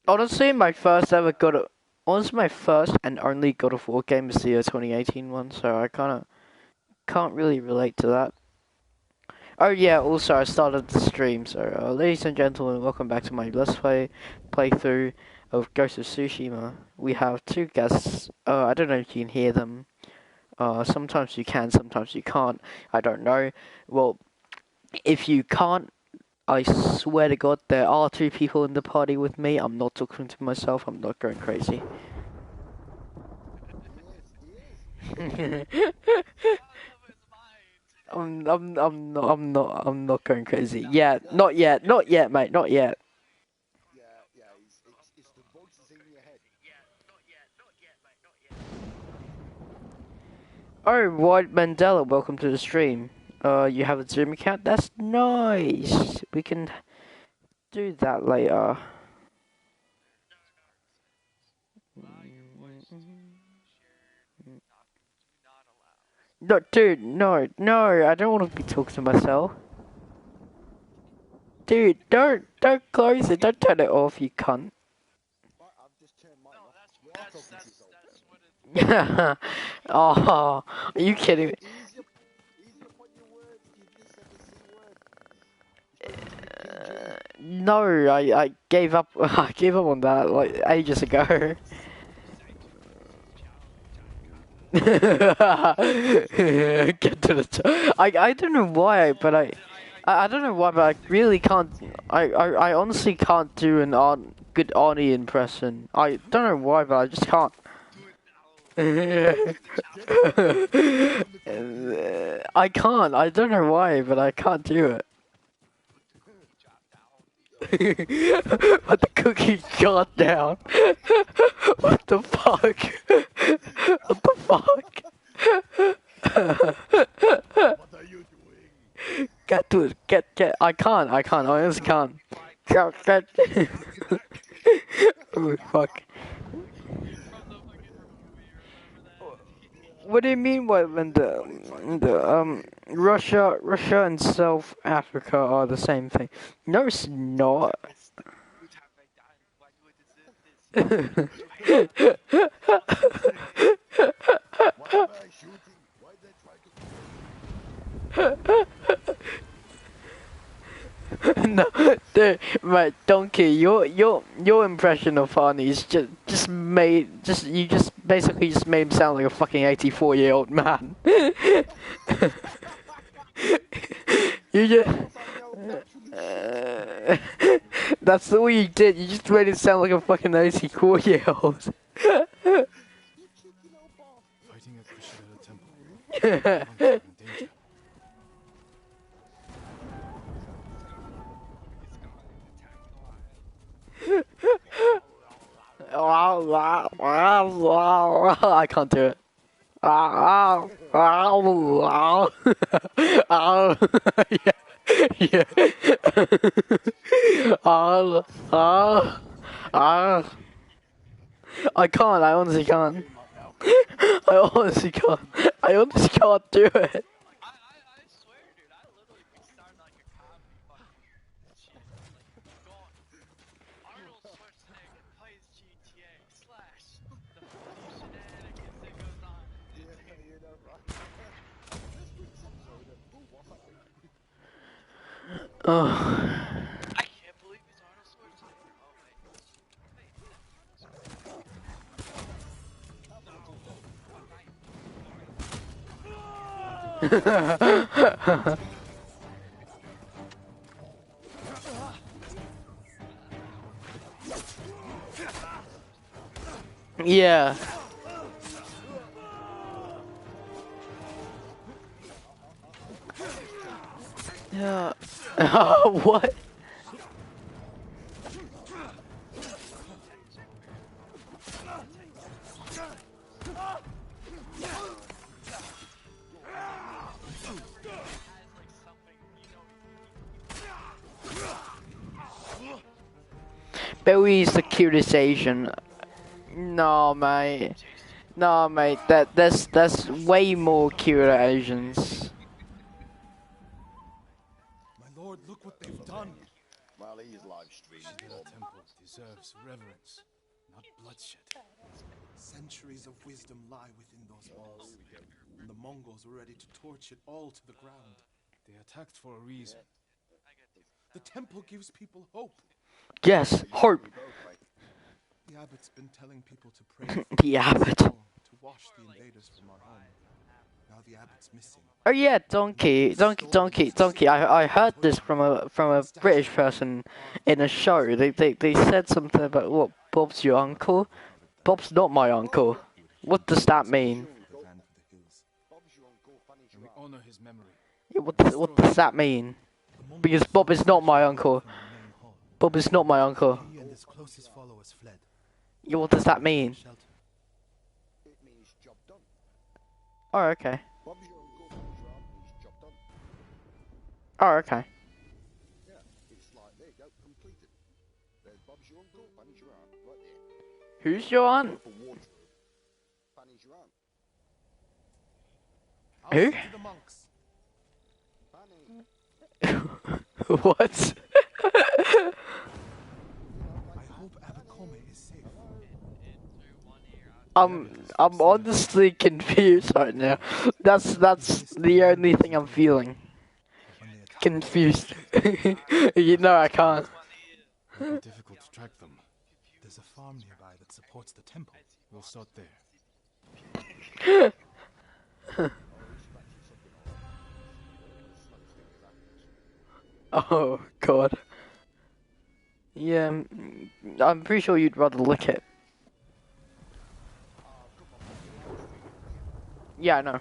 Honestly, my first ever God of... Honestly, my first and only God of War game is the 2018 one, so I kinda can't really relate to that. Oh yeah, also I started the stream, so ladies and gentlemen, welcome back to my Let's Play playthrough of Ghost of Tsushima. We have two guests, I don't know if you can hear them. Sometimes you can, sometimes you can't, I don't know. Well, if you can't, I swear to God, there are two people in the party with me. I'm not talking to myself, I'm not going crazy. I'm not going crazy. Yeah, not yet, mate, not yet. It's the voices in your head. Oh, White Mandela, welcome to the stream. You have a Zoom account? That's nice. We can do that later. No, dude, no, I don't want to be talking to myself. Dude, don't close it, don't turn it off, you cunt. I've just turned mine off. You are talking to yourself. Oh, are you kidding me? Ease upon your words. You just said the C word. No, I gave up. I gave up on that like ages ago. Get to the I don't know why, but I don't know why, but I really can't. I honestly can't do an good Arnie impression. I don't know why, but I just can't. I can't. I don't know why, but I can't do it. But the cookie got down. What the fuck? What the fuck? What are you doing? Get to it. Get. I can't. I honestly can't. Get. Oh fuck. What do you mean when the Russia and South Africa are the same thing? No, it's not. Why am I shooting? Why they try to... No, dude, right, Donkey, your impression of Arnie is you basically just made him sound like a fucking 84-year-old man. You just that's all you did. You just made it sound like a fucking 84-year-old. Fighting at Kushida Temple. In danger. I can't do it. Yeah. Yeah. I can't. I honestly can't. I honestly can't. I honestly can't do it. Oh. Yeah. Yeah. What? Bowie's the cutest Asian. No, mate. No, mate. That's way more cute Asians. please live stream Shidera Temple deserves reverence, not bloodshed. Centuries of wisdom lie within those walls, and the Mongols were ready to torch it all to the ground. They attacked for a reason. The temple gives people hope. Yes, hope. The abbot's been telling people to pray The abbot. to wash the invaders from our home. Now the abbot's missing. Oh yeah, donkey. I heard this from a British person in a show. They said something about what Bob's your uncle. Bob's not my uncle. What does that mean? And we honor his memory. Yeah, what does that mean? Because Bob is not my uncle. Bob is not my uncle. He and his closest followers fled. Yeah, what does that mean? Shelter. It means job done. Oh, okay. Bob's your uncle, Fanny's your aunt, means job done. Oh, okay. Yeah, it's like, there you go, completed. There's Bob's your uncle, Fanny's your aunt, right there. Who's your aunt? For wardrobe, Fanny's your aunt. I'll Who? see to the monks. Fanny, What? I hope Abbot Kome is safe. I'm honestly confused right now. That's the only thing I'm feeling. When they attack, Confused. You know I can't. It will be difficult to track them. there's a farm nearby that supports the temple. We'll start there. Oh god. Yeah, I'm pretty sure you'd rather lick it. Yeah, I know.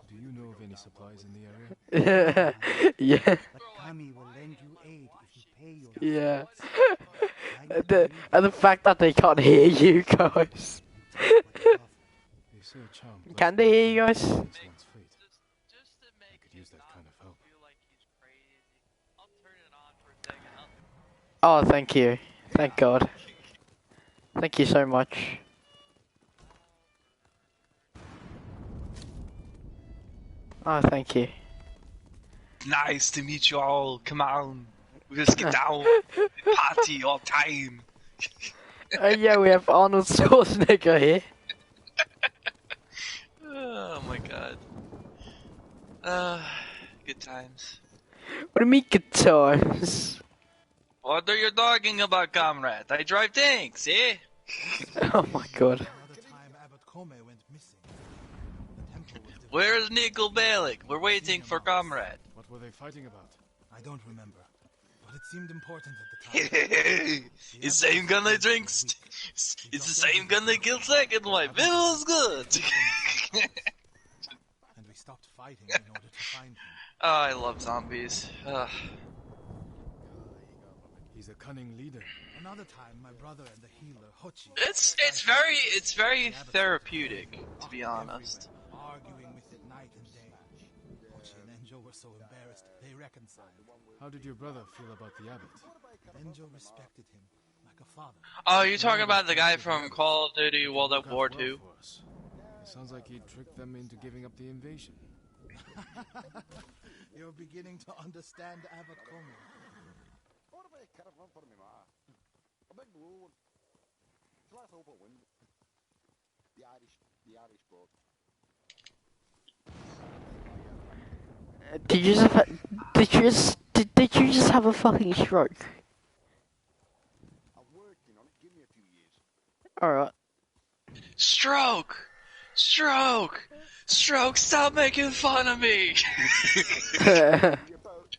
Do you know of any supplies in the area? Yeah, But Kami will lend you aid if you pay your yeah. respects. And the fact that they can't hear you guys. They say a charm. Can they hear you guys? That's one's fate. I could use that kind of help. Oh, thank you. Thank God. Thank you so much. Oh, thank you. Nice to meet you all. Come on. Let's get down. Party all time. Yeah, we have Arnold Schwarzenegger here. Oh my god. Good times. What do you mean good times? What are you talking about, comrade? I drive tanks, eh? Oh my God. Another time Abbot Kome went missing. The temple was divided. Where's Nickel Bellic? We're waiting for comrade. What were they fighting about? I don't remember, but it seemed important at the time. It's the same gun I drinks. It's the same gun they killed second wife. It was good. And we stopped fighting in order to find him. Oh, I love zombies. Ugh. He's a cunning leader. Another time, my brother and the healer Hochi. It's very therapeutic, to be honest. Arguing with it night and day. Hochi and Enjo were so embarrassed they reconciled. How did your brother feel about the abbot? Enjo respected him like a father. Oh, you're talking about the guy from Call of Duty World at War 2? For us. It sounds like he tricked them into giving up the invasion. You're beginning to understand Abbot Kome. what about a caravan for me, ma? A big blue one. Flat open window. The Irish boat. Did you just have a fucking stroke? I'm working on it. Give me a few years. Alright. Stroke! Stroke! Stroke, stop making fun of me! Your boat,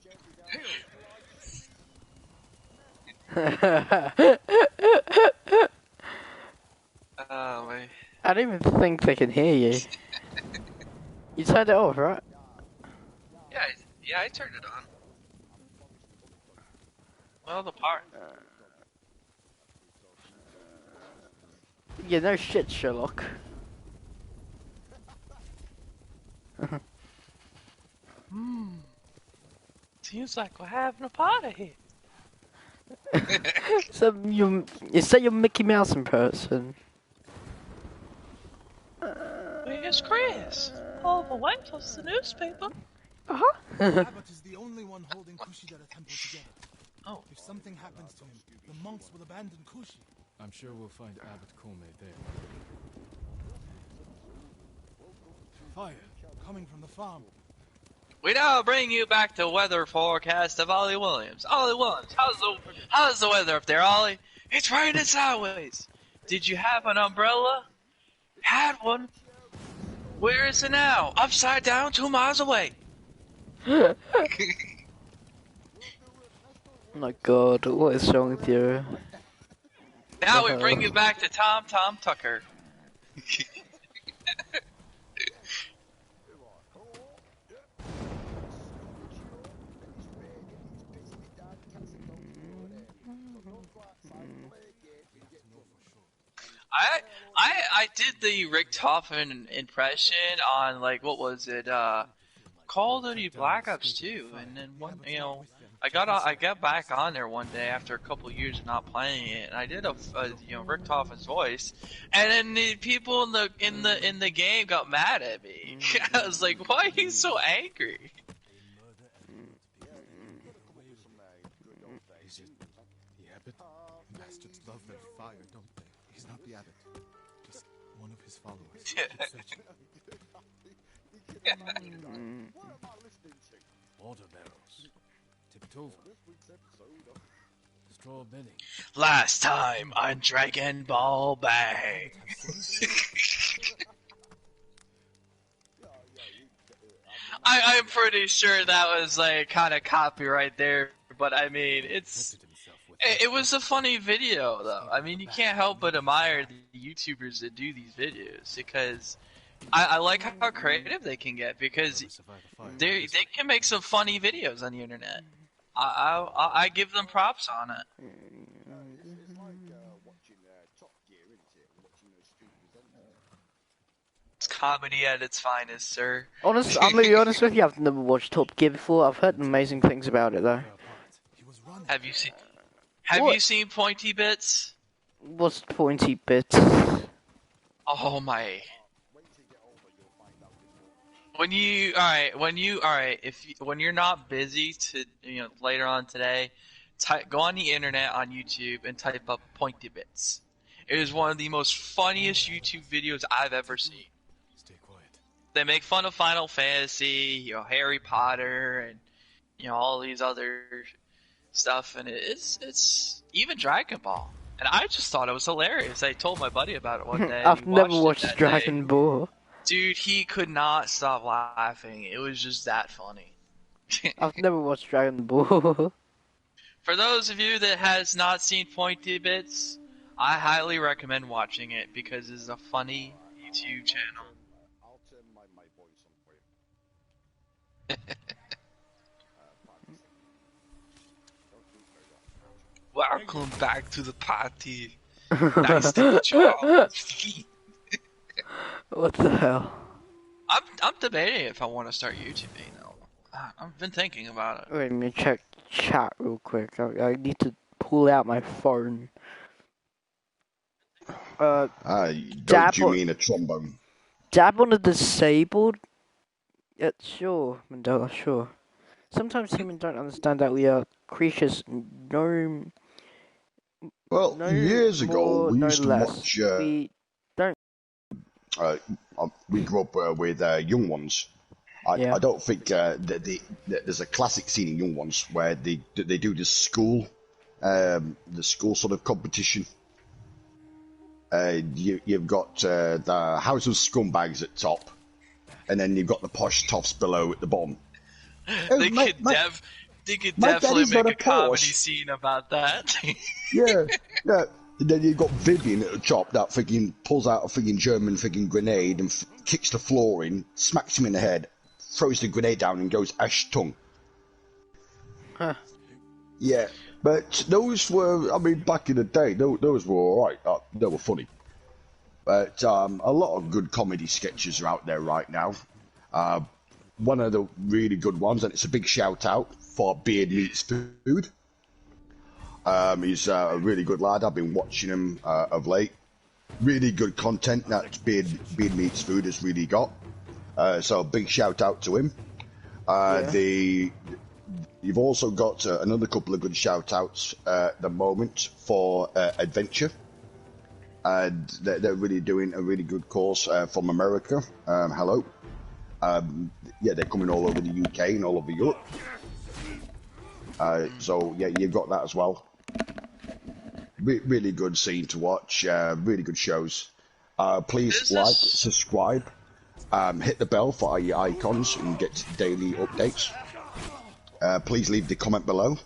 Oh, my. I don't even think they can hear you. You turned it off, right? Yeah, I turned it on. Well, the part. Yeah, no shit, Sherlock. Seems like we're having a party here. So is that your Mickey Mouse in person? Where's Chris? Oh, my wife lost the newspaper. The abbot is the only one holding Kushidera Temple together. Oh. If something happens to him, the monks will abandon Kushi. I'm sure we'll find Abbot Kome there. Fire coming from the farm. We now bring you back to weather forecast of Ollie Williams. Ollie Williams, how's the weather up there, Ollie? It's raining sideways. Did you have an umbrella? Had one. Where is it now? Upside down, 2 miles away. Oh my god, what is wrong with you? Now we bring you back to Tom Tucker. I did the Richtofen impression on, like, what was it, Call of Duty Black Ops 2, and then one, you know, I got back on there one day after a couple years of not playing it, and I did a you know, Richtofen's voice, and then the people in the game got mad at me. I was like, why are you so angry? Is it the abbot? Bastards love their fire, don't they? He's not the abbot. Just one of his followers. Water barrels. Tipped over. Straw bedding. Last time on Dragon Ball Bang. I'm pretty sure that was like kind of copyright there, but I mean, it was a funny video though. I mean, you can't help but admire the YouTubers that do these videos because I like how creative they can get because they can make some funny videos on the internet. I give them props on it. It's comedy at its finest, sir. I'm gonna be honest with you, I've never watched Top Gear before. I've heard amazing things about it though. Have you seen Pointy Bits? What's Pointy Bits? Oh my. When you're not busy later on today, go on the internet on YouTube and type up Pointy Bits. It is one of the most funniest YouTube videos I've ever seen. Stay quiet. They make fun of Final Fantasy, Harry Potter, and all these other stuff, and it's even Dragon Ball. And I just thought it was hilarious. I told my buddy about it one day. I've never watched Dragon Ball. Dude, he could not stop laughing. It was just that funny. I've never watched Dragon Ball. For those of you that has not seen Pointy Bits, I highly recommend watching it because it's a funny YouTube channel. I'll turn my voice on for you. Welcome back to the party. Nice to meet you all. What the hell? I'm debating if I want to start YouTubing though. I've been thinking about it. Wait, let me check chat real quick. I need to pull out my phone. Don't you mean a trombone? Dab on the disabled? Yeah, sure, Mandela, sure. Sometimes humans don't understand that we are creatures Well, years ago, we used to watch. We don't. We grew up with Young Ones. I don't think that there's a classic scene in Young Ones where they do the school sort of competition. You've got the House of Scumbags at top, and then you've got the posh toffs below at the bottom. They could definitely make a comedy scene about that. yeah. And then you've got Vivian at the top that freaking pulls out a freaking German freaking grenade and kicks the floor in, smacks him in the head, throws the grenade down and goes ash tongue. Huh. Yeah, but those were, I mean, back in the day, those were alright. They were funny. But a lot of good comedy sketches are out there right now. One of the really good ones, and it's a big shout out for Beard Meets Food. He's a really good lad. I've been watching him of late. Really good content that Beard Meets Food has really got. So a big shout out to him. Yeah. You've also got another couple of good shout-outs at the moment for Adventure. And they're really doing a really good course from America. Hello. Yeah, they're coming all over the UK and all over Europe. So, yeah, you've got that as well. Really good scene to watch. Really good shows. Please like, subscribe, hit the bell for all your icons and get daily updates. Please leave the comment below.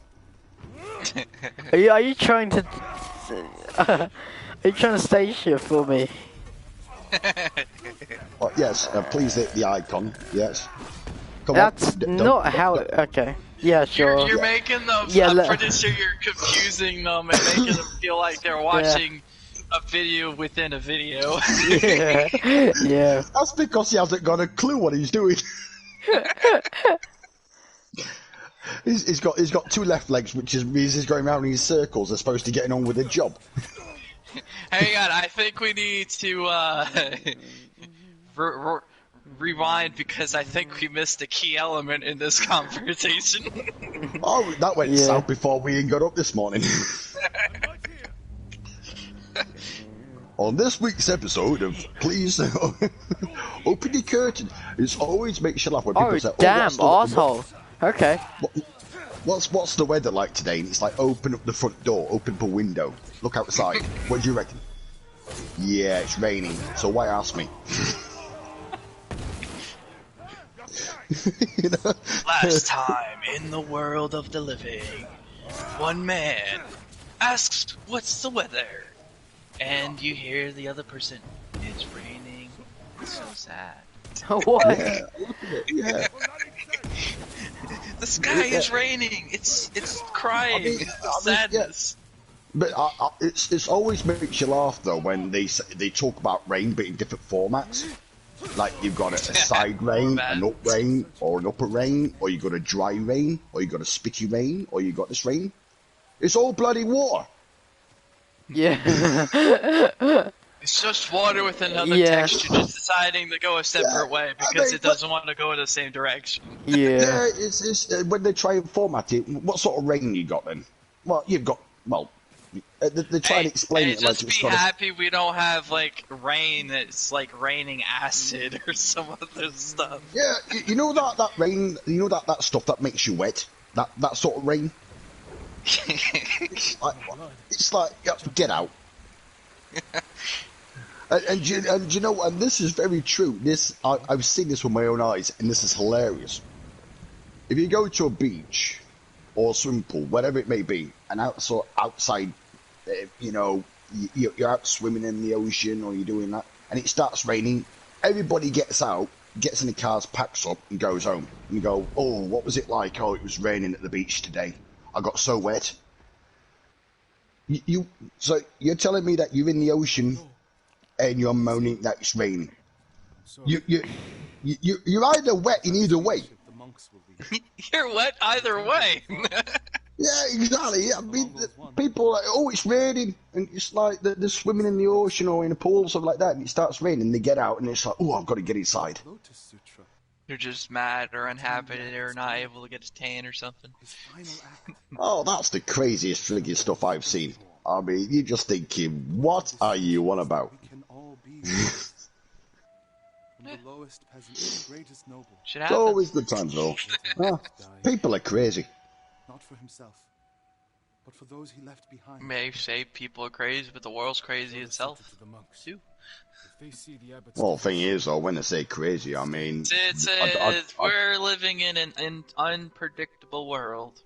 Are you trying to? Are you trying to stage shift for me? Yes, please hit the icon. Yes. Come That's on. not how. Okay. Yeah, sure. You're making them. Yeah, I'm pretty sure you're confusing them and making them feel like they're watching a video within a video. Yeah. Yeah. That's because he hasn't got a clue what he's doing. He's got two left legs, which means he's going around in circles as opposed to getting on with the job. Hang on, I think we need to rewind because I think we missed a key element in this conversation. Oh, that went south before we even got up this morning. On this week's episode of Please Open the Curtain, it always makes you laugh when people say, "Oh, damn, asshole." Okay. What's the weather like today? And it's like, open up the front door, open up a window, look outside. What do you reckon? Yeah, it's raining. So why ask me? You know? Last time in the world of the living, one man asks, "What's the weather?" And you hear the other person, "It's raining." It's so sad. What? Yeah. The sky is raining. It's crying. Sadness. Yeah. But it's always makes you laugh though when they talk about rain, but in different formats. Like you've got a side rain, an up rain, or an upper rain, or you got a dry rain, or you got a spitty rain, or you got this rain. It's all bloody water. Yeah. It's just water with another texture, just deciding to go a separate way because it doesn't want to go in the same direction. Yeah, it's when they try and format it. What sort of rain you got then? Well, you've got they try and explain it like just it's be happy we don't have like rain that's like raining acid or some other stuff. Yeah, you know that rain, you know that stuff that makes you wet. That sort of rain. It's like get out. And you know, and this is very true. I've seen this with my own eyes, and this is hilarious. If you go to a beach or swimming pool, whatever it may be, and outside, you know, you're out swimming in the ocean or you're doing that, and it starts raining, everybody gets out, gets in the cars, packs up, and goes home. And you go, "Oh, what was it like? Oh, it was raining at the beach today. I got so wet." So you're telling me that you're in the ocean and you're moaning that it's raining? You're either wet in either way. You're wet either way. Yeah, exactly. I mean, people are like, "Oh, it's raining," and it's like they're swimming in the ocean or in a pool or something like that, and it starts raining. They get out, and it's like, "Oh, I've got to get inside." You're just mad or unhappy they're not able to get a tan or something. Oh, that's the craziest friggin' stuff I've seen. I mean, you're just thinking, what are you on about? It's always good times, though. People are crazy. Not for himself, but for those he left behind. May say people are crazy, but the world's crazy itself too. Well, the thing is, though, when they say crazy, I mean, we're living in an unpredictable world.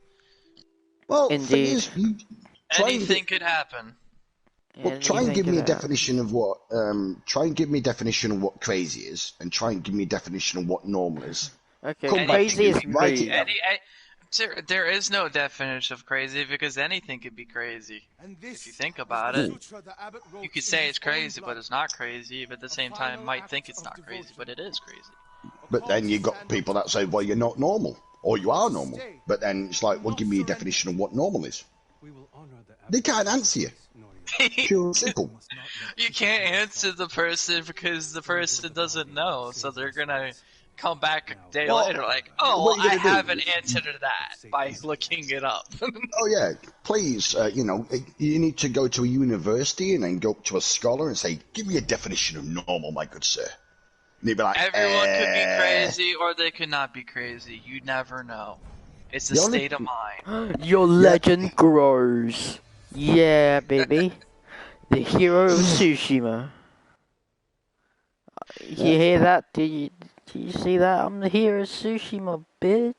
Well, indeed, anything could happen. Well, try and give me a definition of what. Try and give me a definition of what crazy is, and try and give me a definition of what normal is. Okay, crazy is me. There is no definition of crazy because anything could be crazy. If you think about it, you could say it's crazy, but it's not crazy. But at the same time, might think it's not crazy, but it is crazy. But then you got people that say, "Well, you're not normal, or you are normal." But then it's like, "Well, give me a definition of what normal is." They can't answer you. Pure and simple. You can't answer the person because the person doesn't know, so they're gonna come back a day Well, later like, oh, what well, are you I gonna have do? an answer to that by looking it up. Oh yeah, please, you know, you need to go to a university and then go up to a scholar and say, give me a definition of normal, my good sir. And they'd be like, Everyone could be crazy or they could not be crazy. You never know. It's a The only- state of mind. Your legend grows. Yeah, baby. The hero of Tsushima. You hear that? Do you see that? I'm the hero of Tsushima, bitch.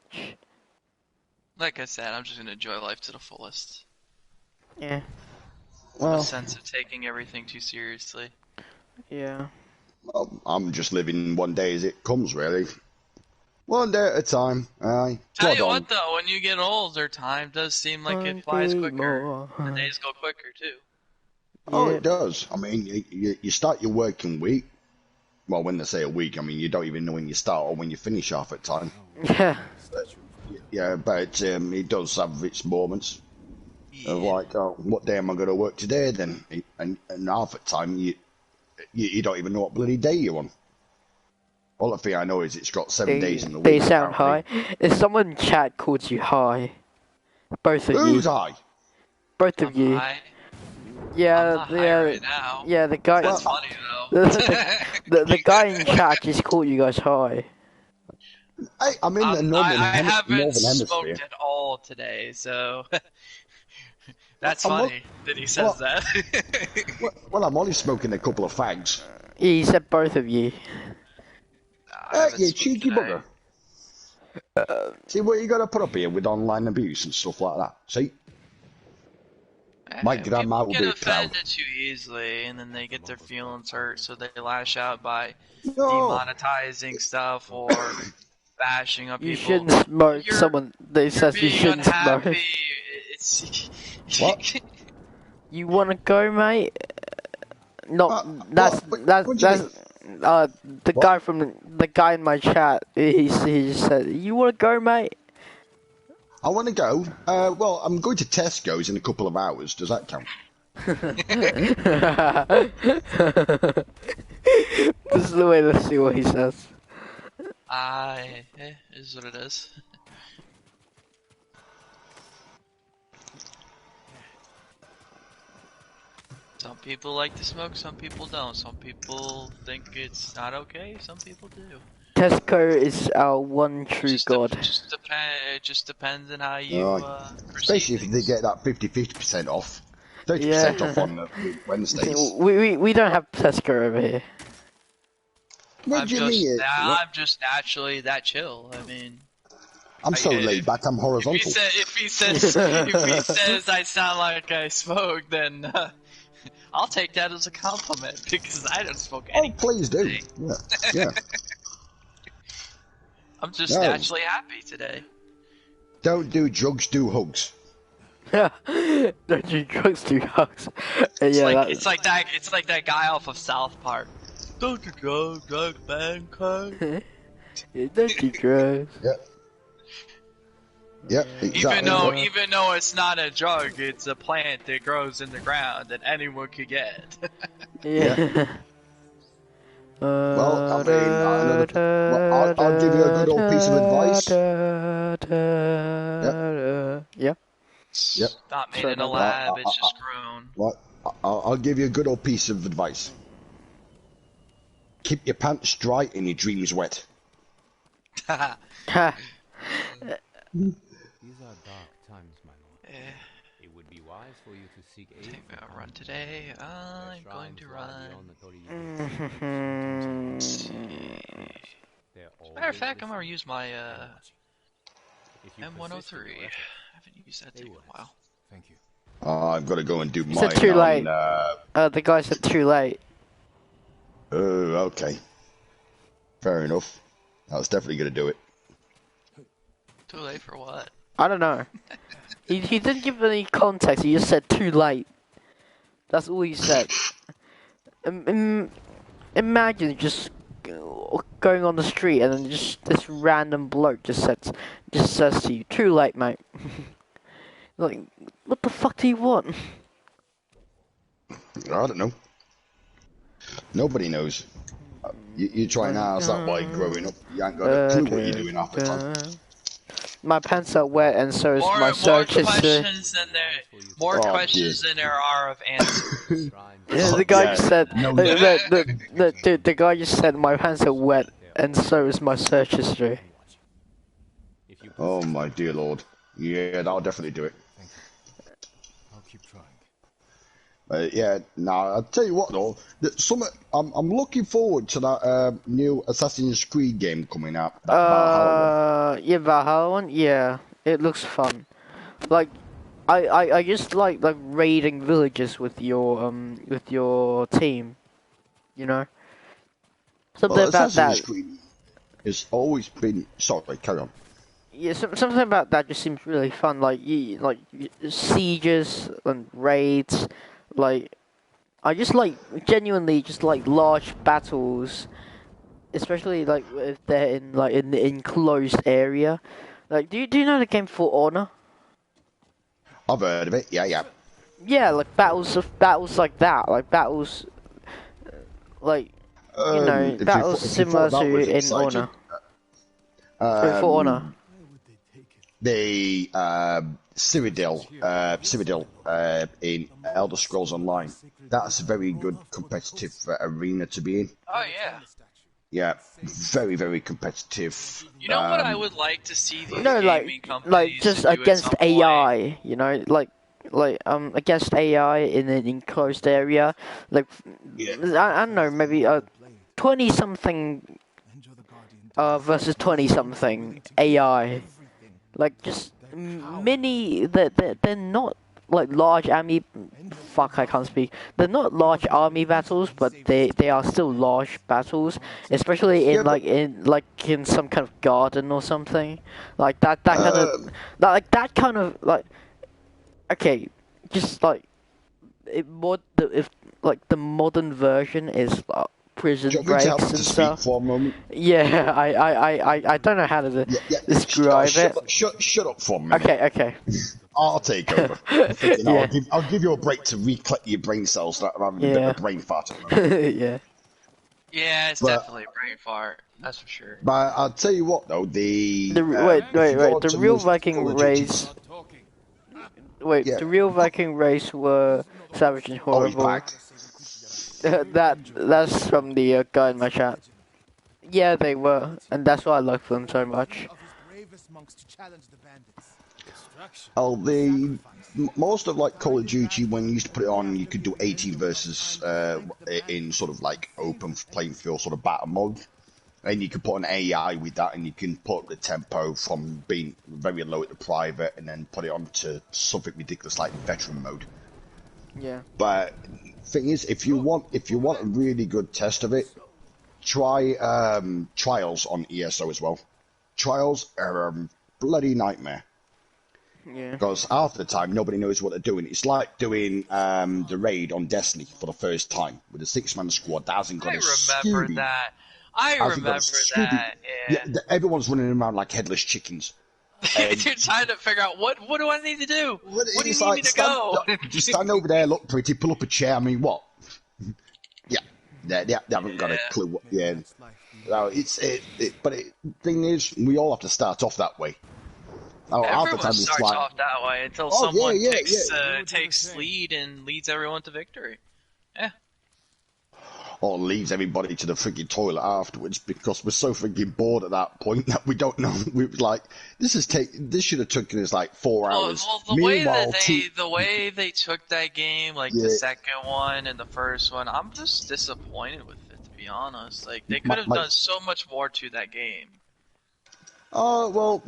Like I said, I'm just gonna enjoy life to the fullest. Yeah. A Well, sense of taking everything too seriously. yeah. Well, I'm just living one day as it comes, really. One day at a time. Aye. Tell Plod you on. what though, when you get older, time does seem like it One flies day quicker. more. The days go quicker too. Oh, Yeah. it does. I mean, you start your working week. Well, when they say a week, I mean, you don't even know when you start or when you finish half at time. Yeah. Yeah, but it does have its moments. Of Yeah. like, oh, what day am I going to work today then? And half at time, you don't even know what bloody day you're on. All the thing I know is it's got 7 days in the They week. sound high. apparently. If someone in chat calls you high, both of Who's you, I? both of I'm you, high. yeah, I'm not high right now. yeah, the guy, That's Well, funny though. the guy in chat just called you guys high. I'm in the I haven't northern smoked hemisphere. at all today, so that's I'm funny that he says well- that. Well, I'm only smoking a couple of fags. He said both of you. I haven't You smoked cheeky today. bugger. See what you got to put up here with online abuse and stuff like that. See? My grandma People will get be proud. offended too easily, and then they get their feelings hurt, so they lash out by No. demonetizing stuff or bashing up You people. shouldn't smoke. You're- Someone they says you Being shouldn't unhappy, smoke. it's What? You wanna go, mate? No, that's what do you that's the What? guy from the guy in my chat. He just said, "You wanna go, mate?" I want to go. Well, I'm going to Tesco's in a couple of hours. Does that count? This is the way to see what he says. is what it is. Some people like to smoke, some people don't. Some people think it's not okay, some people do. Tesco is our one true god. It just depends on how you Especially if they get that 50% off. 30% off on Wednesdays. We don't have Tesco over here. What do you mean? I'm just naturally that chill. I mean, I'm so laid back, I'm horizontal. if he says I sound like I smoke, then I'll take that as a compliment because I don't smoke Oh, anything. please do. today. Yeah. I'm just No. naturally happy today. Don't do drugs, do hugs. Don't do drugs, do hugs. It's Yeah, it's like that guy off of South Park. Don't you go, drug mankind. don't do drugs. Yeah, exactly. Even though it's not a drug, it's a plant that grows in the ground that anyone could get. Yeah. Well, I mean, I'll give you a good old piece of advice. Yeah. Yep. Not made in a lab, it's just grown. Well, I'll give you a good old piece of advice. Keep your pants dry and your dreams wet. Ha. These are dark times, my lord. It would be wise for you to seek aid. Take a run today. I'm going to run. Matter of fact, I'm gonna use my M103. I haven't used that thing in a while. Thank you. I've got to go and do He mine. said too late. On, The guy said too late. okay. Fair enough. I was definitely going to do it. Too late for what? I don't know. He didn't give any context. He just said too late. That's all he said. Imagine just going on the street and then just this random bloke just says to you, "Too late, mate." Like, what the fuck do you want? I don't know. Nobody knows. You try and ask that way growing up. You ain't got a clue what you're doing half the time. My pants are wet, and so is my More search history. questions than Oh, questions than there are of answers. Yeah, the guy Yeah, just said no, the guy just said my pants are wet, and so is my search history. Oh my dear lord. Yeah, that'll definitely do it. Thank you. I'll keep trying. Yeah, now I'll tell you what though, I'm looking forward to that new Assassin's Creed game coming out. That Valhalla one. Yeah, Valhalla one. Yeah, it looks fun. Like, I just like raiding villages with your team. You know, something Well, about Assassin's that. Creed has always been. Sorry, carry on. Yeah, something about that just seems really fun. Like sieges and raids. Like, I just like genuinely just like large battles, especially like if they're in the enclosed area. Like, do you know the game For Honor? I've heard of it. Yeah, yeah. Yeah, like battles like that, like battles, like battles If you similar thought that to was in exciting, Honor. For Honor. the Cyrodiil in Elder Scrolls Online. That's a very good competitive arena to be in. Oh yeah. Yeah, very, very competitive. You know what I would like to see these No, gaming companies like just do at against some AI, point? you know, against AI in an enclosed area, like Yeah. I don't know, maybe 20 something versus 20 something AI, like just mini. They're not like large army. Fuck, I can't speak. They're not large army battles, but they are still large battles, especially Yeah, but in some kind of garden or something, like that kind of that kind of like. Okay, just like if like the modern version is prison do you want me to breaks have and to speak stuff. for a moment? Yeah, I don't know how to Yeah. describe it. Shut up for a minute. Okay. I'll take over. Yeah. I'll give you a break to recollect your brain cells rather than a bit of brain fart at the moment. Yeah. Yeah, it's But- definitely a brain fart. That's for sure. But I'll tell you what though, wait. Wait. The real Viking Call of Duty- race. Wait, Yeah. the real Viking race were savage and Oh, he's horrible. back. That's from the guy in my chat. Yeah, they were, and that's why I love them so much. Of his bravest monks to challenge the bandits. Oh, most of like Call of Duty when you used to put it on, you could do 18 versus in sort of like open playing field sort of battle mode, and you could put an AI with that, and you can put the tempo from being very low at the private, and then put it on to something ridiculous like veteran mode. Yeah. But thing is, if you want a really good test of it, try Trials on ESO as well. Trials are a bloody nightmare. Yeah. Because half the time nobody knows what they're doing. It's like doing the raid on Destiny for the first time with a 6-man squad that hasn't got I a remember Scooby. that. I Hasn't got a remember Scooby. that. Yeah. Everyone's running around like headless chickens. You're trying to figure out what do I need to do? Where do you It's need like, me to go? Just stand over there, look pretty, pull up a chair. I mean, what? Yeah, they haven't got a clue. What, yeah, no, but the thing is, we all have to start off that way. Oh, half the Everyone time it's starts like, off that way until Oh, someone yeah, takes lead and leads everyone to victory. Yeah. or leaves everybody to the freaking toilet afterwards because we're so freaking bored at that point that we don't know. We're like, this should have taken us like 4 hours. Well, the way Meanwhile, that the way they took that game, like the second one and the first one, I'm just disappointed with it, to be honest. Like they could have done so much more to that game. Well,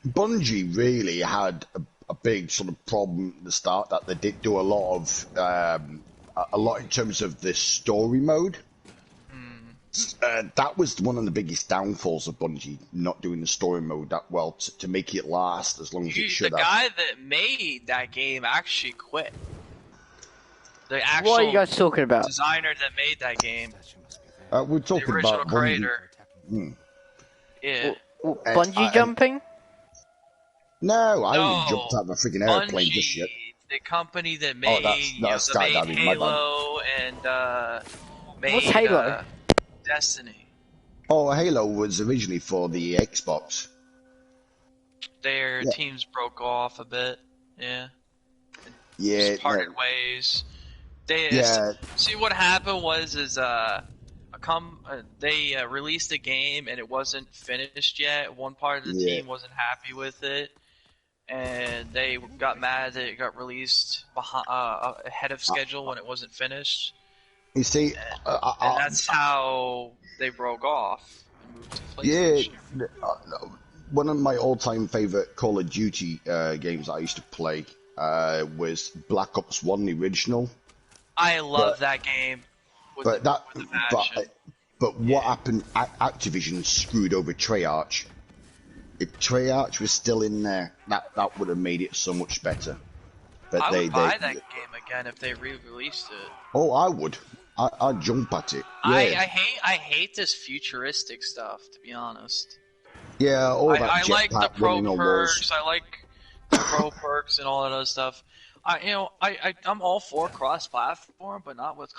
Bungie really had a big sort of problem at the start that they did do a lot in terms of the story mode. That was one of the biggest downfalls of Bungie, not doing the story mode that well to make it last as long as it should The have. guy that made that game actually quit. The actual What are you guys talking about? designer that made that game, We're the talking original about Bungie. creator. Hmm. Yeah. Bungee jumping? No, I No, haven't jumped out of a freaking airplane just yet. the company that made, that's that made skydiving, my bad. Halo and made What's Halo? Destiny. Oh, Halo was originally for the Xbox. Their Yeah. teams broke off a bit. Yeah. Yeah, Just parted no, ways. They yeah, see what happened was they released a game and it wasn't finished yet. One part of the yeah. team wasn't happy with it, and they got mad that it got released ahead of schedule when it wasn't finished. You see, And that's how they broke off and moved to yeah, PlayStation. one of my all-time favorite Call of Duty games I used to play was Black Ops 1, the original. I love that game with But a passion. but what happened? Activision screwed over Treyarch. If Treyarch was still in there, that would have made it so much better. But I they would buy that game again if they re-released it. Oh, I would. I'd jump at it. Yeah. I hate this futuristic stuff, to be honest. Yeah, all that I like the jetpack pro running on perks. walls. I like the pro perks and all that other stuff. I'm all for cross-platform, but not with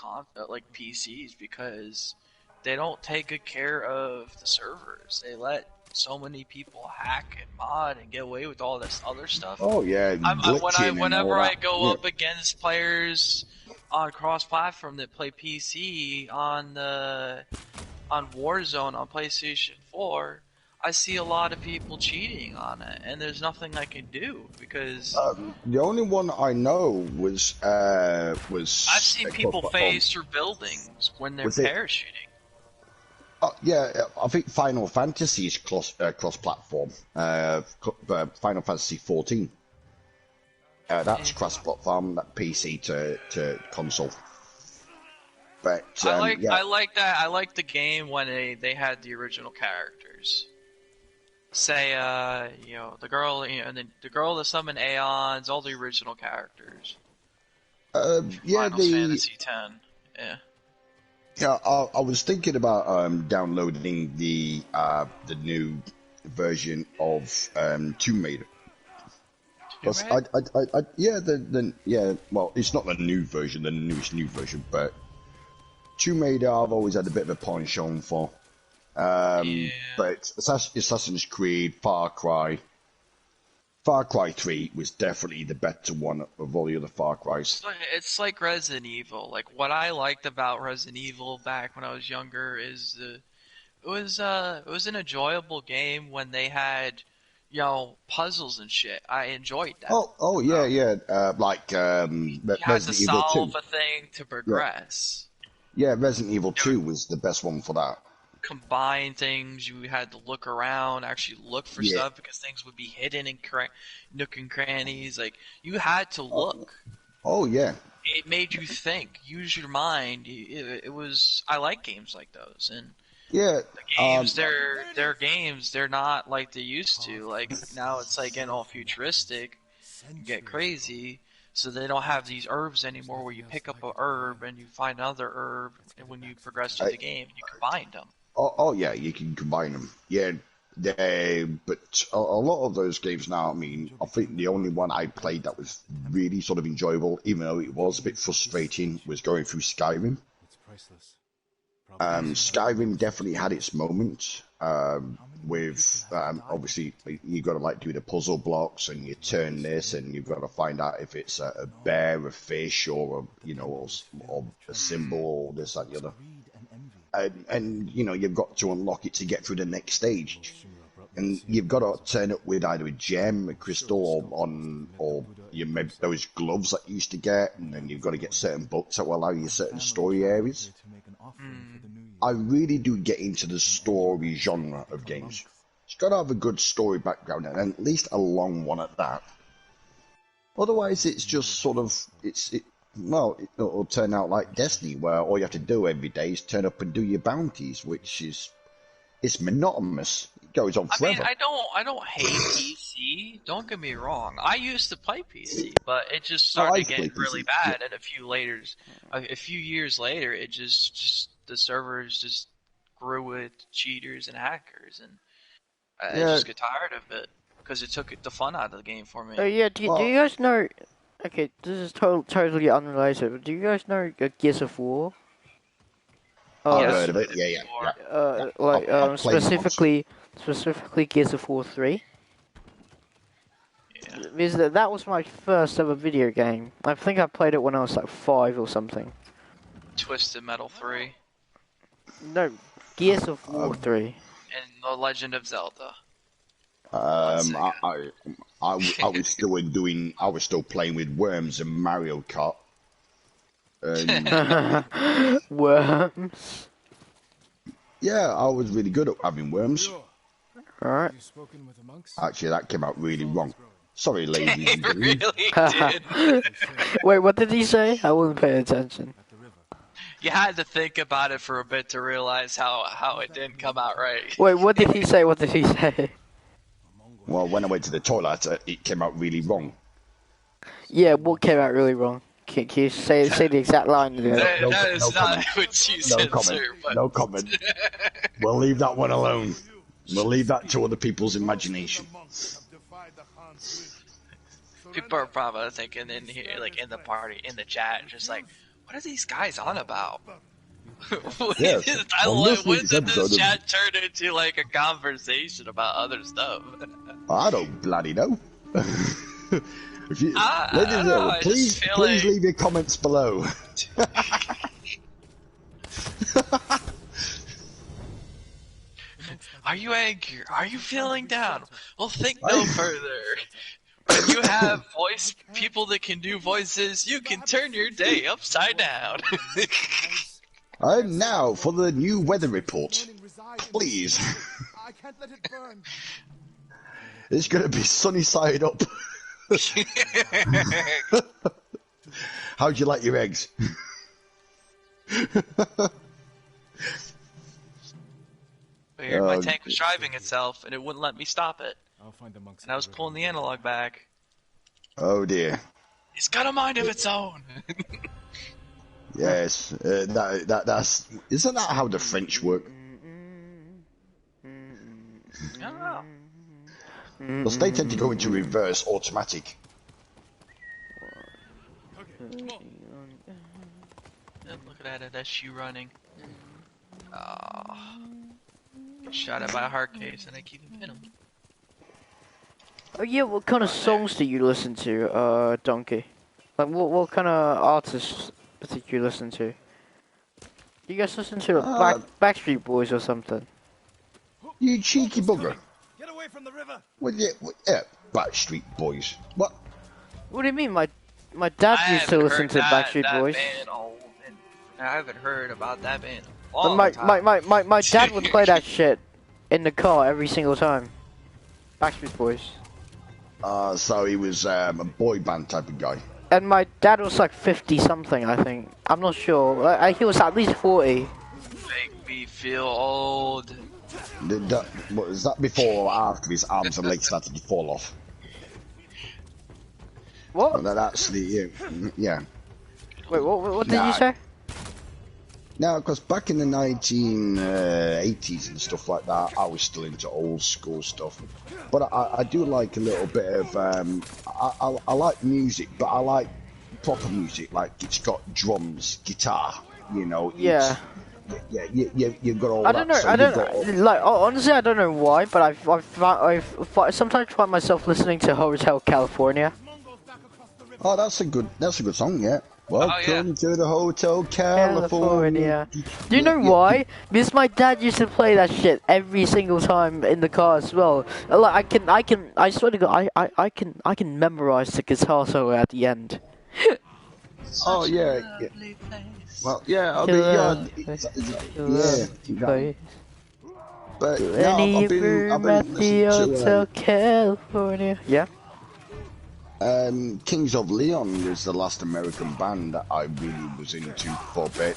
like PCs because they don't take good care of the servers. They let so many people hack and mod and get away with all this other stuff. Oh yeah, glitching and Whenever all I that. go Yeah. up against players on cross-platform that play PC on Warzone on PlayStation 4, I see a lot of people cheating on it, and there's nothing I can do because The only one I know was I've seen people phase through buildings when they're Was it- parachuting. Yeah, I think Final Fantasy is cross-platform. Final Fantasy 14. That's cross-platform, that PC to console. But I like that. I like the game when they had the original characters. Say, the girl, and then the girl that summoned Aeons, all the original characters. yeah, Final Fantasy X. Yeah. Yeah, I was thinking about downloading the new version of Tomb Raider. Because well, it's not the new version, the newest new version, but Tomb Raider I've always had a bit of a penchant for. But Assassin's Creed, Far Cry 3 was definitely the better one of all the other Far Crys. It's like Resident Evil. Like what I liked about Resident Evil back when I was younger is it was an enjoyable game when they had puzzles and shit. I enjoyed that. Oh yeah. Like You had to Resident Evil 2. solve a thing to progress. Yeah, Resident Evil 2 was the best one for that. Combine things. You had to look around, actually look for stuff because things would be hidden in nook and crannies. Like you had to look. Oh yeah. It made you think, use your mind. It was. I like games like those, and yeah, the games they're games. They're not like they used to. Like now, it's like getting all futuristic, get crazy. So they don't have these herbs anymore, where you pick up a herb and you find another herb, and when you progress through the game, you combine them. Oh yeah, you can combine them. Yeah, but a lot of those games now, I mean, I think the only one I played that was really sort of enjoyable, even though it was a bit frustrating, was going through Skyrim. It's priceless. Skyrim definitely had its moments. With obviously you got to do the puzzle blocks, and you turn this, and you've got to find out if it's a bear, a fish, or or a symbol, or this, that, the other. And you've got to unlock it to get through the next stage, and you've got to turn it with either a gem, a crystal, or maybe those gloves that you used to get, and then you've got to get certain books that will allow you certain story areas. I really do get into the story genre of games. It's got to have a good story background, and at least a long one at that. Otherwise, it's just sort of it'll turn out like Destiny, where all you have to do every day is turn up and do your bounties, which is it's monotonous. It goes on forever. I mean, I don't hate PC. Don't get me wrong. I used to play PC, but it just started getting really bad. And a few years later, it just the servers just grew with cheaters and hackers, and I just get tired of it because it took the fun out of the game for me. Oh yeah, do you guys know? Okay, this is totally unrelated, but do you guys know Gears of War? I've Oh, heard of it. Yeah, yeah, yeah. like I've played it once. specifically Gears of War 3. Yeah. Because that was my first ever video game. I think I played it when I was like 5 or something. Twisted Metal 3 No, Gears of War 3. and The Legend of Zelda. I was still playing with Worms and Mario Kart. And Worms. yeah, I was really good at having worms. Alright. You've spoken with the monks? Actually, that came out really wrong. Sorry, ladies and It gentlemen. really did. Wait, what did he say? I wasn't paying attention. At the river. You had to think about it for a bit to realize how it didn't come out right. Wait, what did he say? What did he say? Well, when I went to the toilet, it came out really wrong. Yeah, what came out really wrong? Can you say the exact line? That No- is no not comment. what you No said, comment. sir. But No comment. We'll leave that one alone. We'll leave that to other people's imagination. people are probably thinking in here, like in the party, in the chat, just like, what are these guys on about? Yes. When did this chat turn into like a conversation about other stuff? I don't bloody know. If you, I ladies and don't know, gentlemen, I please just feel like- leave your comments below. Are you angry? Are you feeling down? Well, think no further. When you have people that can do voices, you can turn your day upside down. And now for the new weather report. Please. I can't let it burn. It's going to be sunny side up. How'd you like your eggs? Weird, my tank was driving itself, and it wouldn't let me stop it. I'll find the monks. And I was pulling the analog back. Oh dear. It's got a mind of its own. Yes, that's... Isn't that how the French work? Oh. Because they tend to go into reverse automatic. Look at that, that's you running. Oh. Get shot at by a heart case, and I keep hitting him. Oh yeah, what kind of songs do you listen to, Donkey? Like, what kind of artists do you listen to? You guys listen to Backstreet Boys or something? You cheeky bugger. Get away from the river. Yeah, Backstreet Boys. What? What do you mean? My dad used to listen to Backstreet Boys. I haven't heard about that band. But my dad would play that shit in the car every single time. Backstreet Boys. So he was a boy band type of guy. And my dad was like 50 something, I think. I'm not sure. He was at least 40. Make me feel old. Was that before or after his arms and legs started to fall off? What? That's the yeah. Wait, what did you say? Now, because back in the 1980s and stuff like that, I was still into old school stuff. But I do like a little bit of, I like music, but I like proper music, like it's got drums, guitar, you know. Yeah. Yeah, you've got all that. I don't like, honestly, I don't know why, but I've sometimes find myself listening to Hotel California. Oh, that's a good song, yeah. Welcome to the Hotel California. Do you know why? Because my dad used to play that shit every single time in the car as well. Like I swear to God, I can memorize the guitar solo at the end. Oh yeah. Well, yeah, I mean, yeah. But yeah, I've been at the Hotel to, California. Yeah. Kings of Leon was the last American band that I really was into for a bit.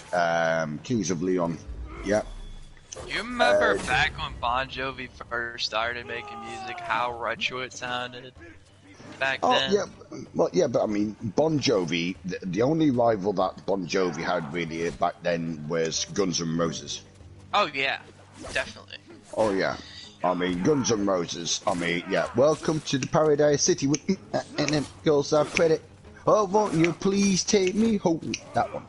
Kings of Leon, yeah. You remember back when Bon Jovi first started making music, how retro it sounded back then? Yeah, well, yeah, but I mean, Bon Jovi, the only rival that Bon Jovi had really back then was Guns N' Roses. Oh yeah, definitely. Oh yeah. I mean, Guns N' Roses. I mean, yeah. Welcome to the Paradise City with and them girls are pretty. Oh, won't you please take me home? That one.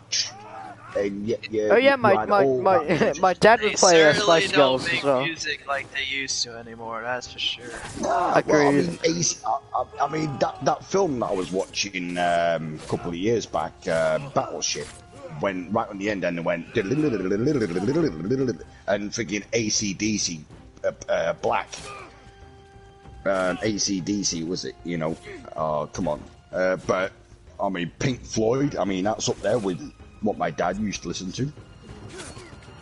and Oh yeah, you had all that music. my dad would They play certainly Spice don't Girls as make well. music like they used to anymore. That's for sure. Nah, well, I Agreed. mean, I mean that film that I was watching a couple of years back, Battleship, when right on the end, and it went and freaking AC/DC, Black, AC/DC was it? You know, come on, but I mean Pink Floyd. I mean that's up there with what my dad used to listen to.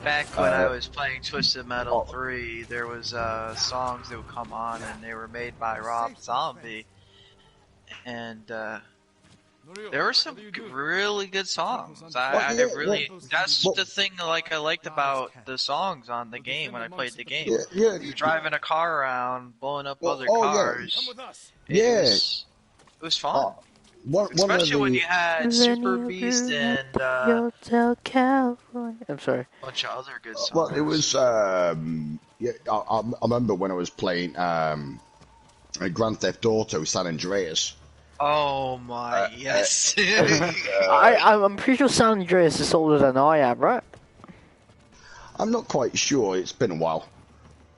Back when I was playing Twisted Metal 3, there was songs that would come on, and they were made by Rob Zombie, and there were some really good songs. That's the thing like I liked about the songs on the game when I played the game. Yeah, You're driving a car around, blowing up other yeah. cars. Yes. It was fun. Especially when you had Super Beast and I'm sorry. a bunch of other good songs. well, it was yeah. I remember when I was playing Grand Theft Auto San Andreas. Oh my, yes. I'm pretty sure San Andreas is older than I am, right? I'm not quite sure. It's been a while.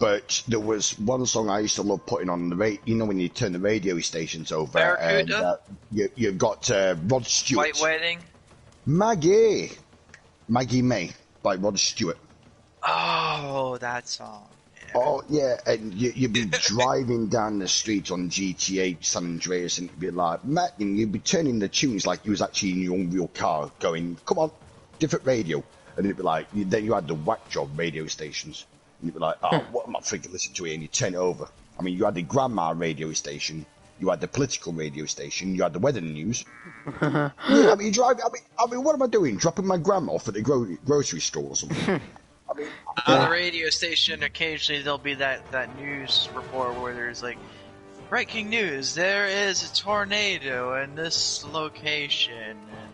But there was one song I used to love putting on the radio. You know when you turn the radio stations over, Barracuda? and you've got Rod Stewart. White Wedding? Maggie May by Rod Stewart. Oh, that song. Yeah. Oh yeah, and you'd be driving down the street on GTA San Andreas, and it'd be like, Matt, and you'd be turning the tunes like you was actually in your own real car, going, "Come on, different radio," and it'd be like, then you had the whack job radio stations. And you'd be like, oh, what am I freaking listening to here? And you turn it over. I mean, you had the grandma radio station, you had the political radio station, you had the weather news. Yeah, I mean, I mean, what am I doing? Dropping my grandma off at the grocery store or something? I mean, On the radio station, occasionally there'll be that news report where there's like, breaking news, there is a tornado in this location, and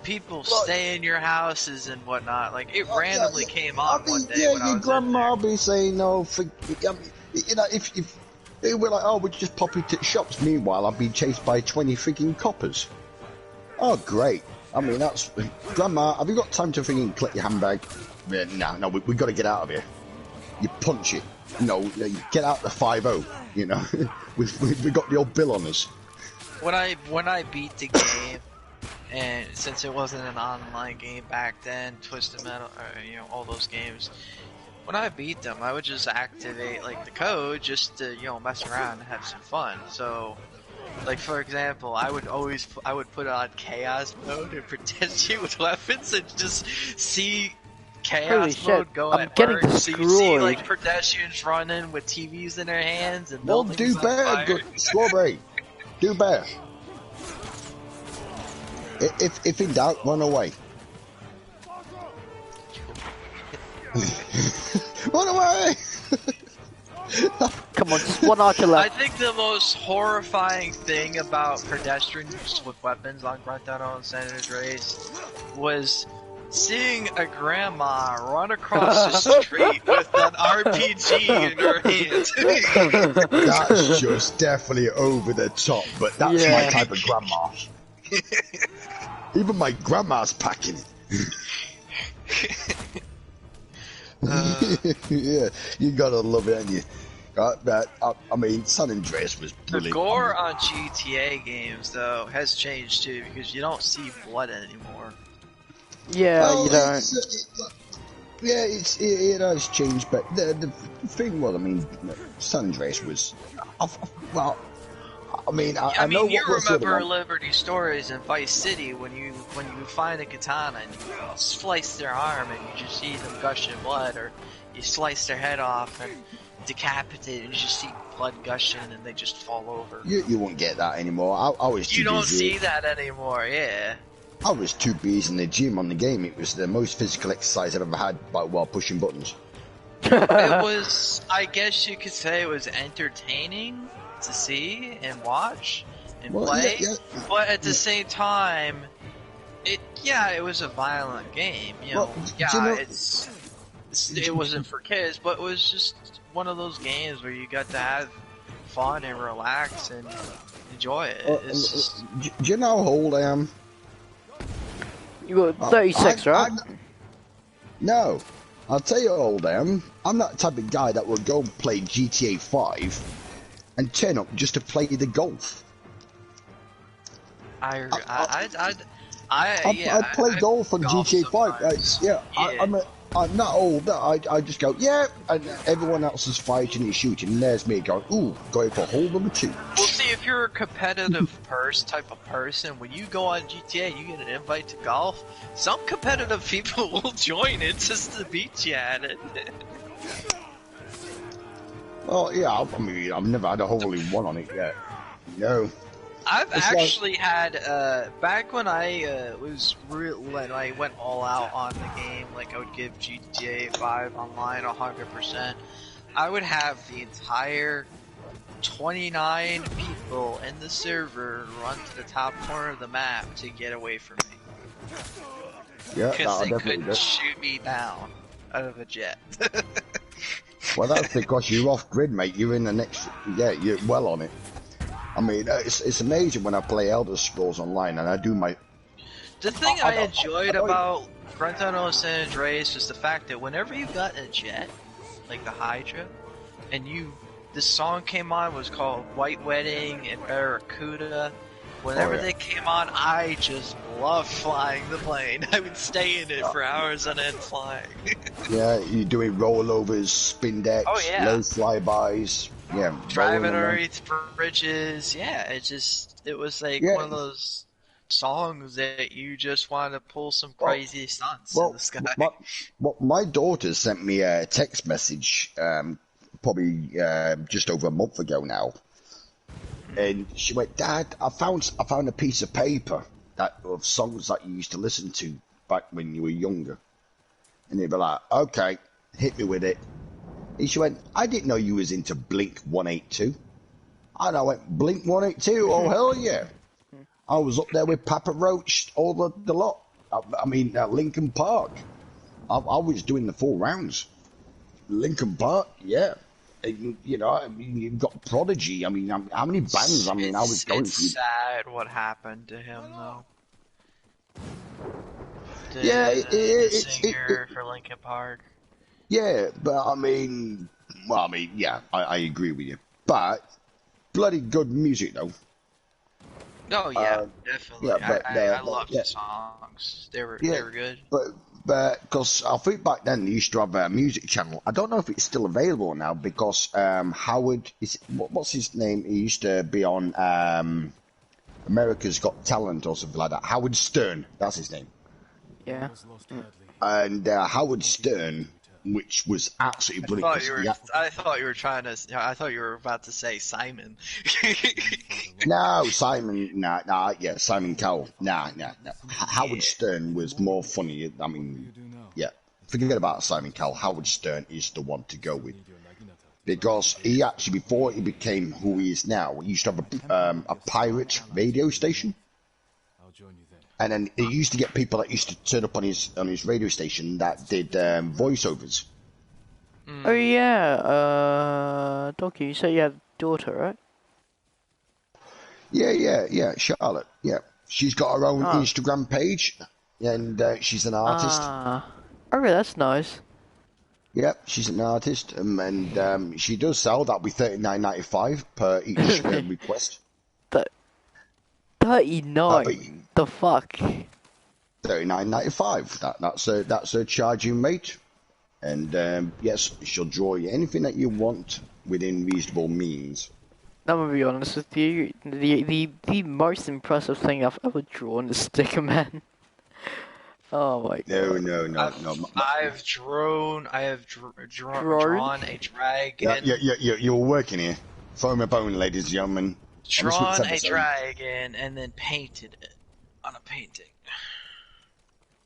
people stay in your houses and whatnot. Like, it randomly came on one day yeah, when I your was grandma in there. be saying, "No, I mean, you know, if they were like, oh, we just pop into shops." Meanwhile, I've been chased by 20 freaking coppers. Oh, great! I mean, that's grandma. Have you got time to freaking collect your handbag? Yeah, no, we got to get out of here. You punch it. No, you get out the 5-0. You know, we got the old bill on us. When I beat the game, and since it wasn't an online game back then, Twisted Metal, you know, all those games, when I beat them, I would just activate like the code just to, you know, mess around and have some fun. So, like for example, I would put on chaos mode and protect you with weapons and just see Holy chaos shit, mode go I'm at getting work. So you see destroyed. like pedestrians running with TVs in their hands and Well, buildings do on better, fire. good strawberry. Do better. If in doubt, run away. Run away! Come on, just one archer I left. think the most horrifying thing about pedestrians with weapons on Grand Theft Auto San Andreas was seeing a grandma run across the street with an RPG in her hand. That's just definitely over the top, but that's my Yeah. type of grandma. Even my grandma's packing it. Yeah, you gotta love it, and you. I mean, San Andreas was The brilliant. gore on GTA games, though, has changed too because you don't see blood anymore. Yeah, Well, you don't. it has changed, but the thing was, I mean, San Andreas was, well, I mean, I know you what was the other remember one. Liberty Stories in Vice City when you find a katana and you slice their arm and you just see them gushing blood, or you slice their head off and decapitate and you just see blood gushing and they just fall over. You won't get that anymore. I was too You don't busy. see that anymore, yeah. I was too busy in the gym on the game. It was the most physical exercise I've ever had while pushing buttons. It was, I guess you could say it was entertaining to see and watch and Well, play, yeah. but at the same time, it was a violent game. You know, Well, do you know- it wasn't for kids, but it was just one of those games where you got to have fun and relax and enjoy it. It's just, Do you know how old I am? You got 36, right? No. I'll tell you all, then. I'm that type of guy that will go and play GTA 5 and turn up just to play the golf. I play golf on golf GTA 5. sometimes. Yeah, Yeah. I'm not old. I just go, yeah, and everyone else is fighting and shooting, and there's me going, ooh, going for hole number 2. Well, see, if you're a competitive type of person, when you go on GTA, you get an invite to golf. Some competitive people will join it just to beat you at it. Well, yeah, I mean, I've never had a hole in one on it yet. No. I've It's actually had back when I when I went all out on the game, like I would give GTA 5 online 100%. I would have the entire 29 people in the server run to the top corner of the map to get away from me. Yeah, Because they definitely couldn't shoot me down out of a jet. Well, that's because you're off grid, mate. You're in the next. Yeah, you're well on it. I mean, it's amazing when I play Elder Scrolls Online and I do my. The thing I enjoyed about Grand Theft Auto San Andreas was the fact that whenever you got a jet, like the Hydra, and this song came on, was called White Wedding and Barracuda. Whenever they came on, I just loved flying the plane. I would stay in it for hours on end flying. Yeah, you're doing rollovers, spin decks, low flybys. Yeah, driving underneath bridges. Yeah, it was like one of those songs that you just want to pull some crazy stunts in the sky. My daughter sent me a text message, probably just over a month ago now, and she went, "Dad, I found a piece of paper of songs that you used to listen to back when you were younger," and they'd be like, "Okay, hit me with it." And she went, "I didn't know you was into Blink 182. And I went, Blink 182? Oh, hell yeah. I was up there with Papa Roach, all the lot. I mean, Linkin Park. I was doing the 4 rounds. Linkin Park, yeah. And, you know, I mean, you've got Prodigy. I mean, how many bands? I mean, I was going through. It's sad what happened to him, though. The singer for Linkin Park. Yeah, but I mean, yeah, I agree with you. But bloody good music, though. Oh yeah, definitely. Yeah, but, I loved the songs. They were good. But because I think back then they used to have a music channel. I don't know if it's still available now because Howard what's his name? He used to be on America's Got Talent or something like that. Howard Stern, that's his name. Yeah. And Howard Stern, which was absolutely brilliant. I thought you were about to say Simon. No, Simon. Yeah, Simon Cowell. Nah. Howard Stern was more funny. I mean, yeah. Forget about Simon Cowell. Howard Stern is the one to go with because he actually, before he became who he is now, he used to have a pirate radio station. And then he used to get people that used to turn up on his radio station that did voiceovers. Oh yeah, Donkey, you said you had a daughter, right? Yeah, Charlotte. Yeah, she's got her own Instagram page, and she's an artist. Okay, that's nice. Yep, she's an artist, and she does sell. That'll be $39.95 per each request. 39. The fuck? $39.95. That's her charging rate, and yes, she'll draw you anything that you want within reasonable means. I'm gonna be honest with you. The most impressive thing I've ever drawn is Sticker Man. Oh my god. No. I have drawn a dragon. Yeah, you're working here. Throw me a bone, ladies and gentlemen. Drawn a dragon and then painted it on a painting.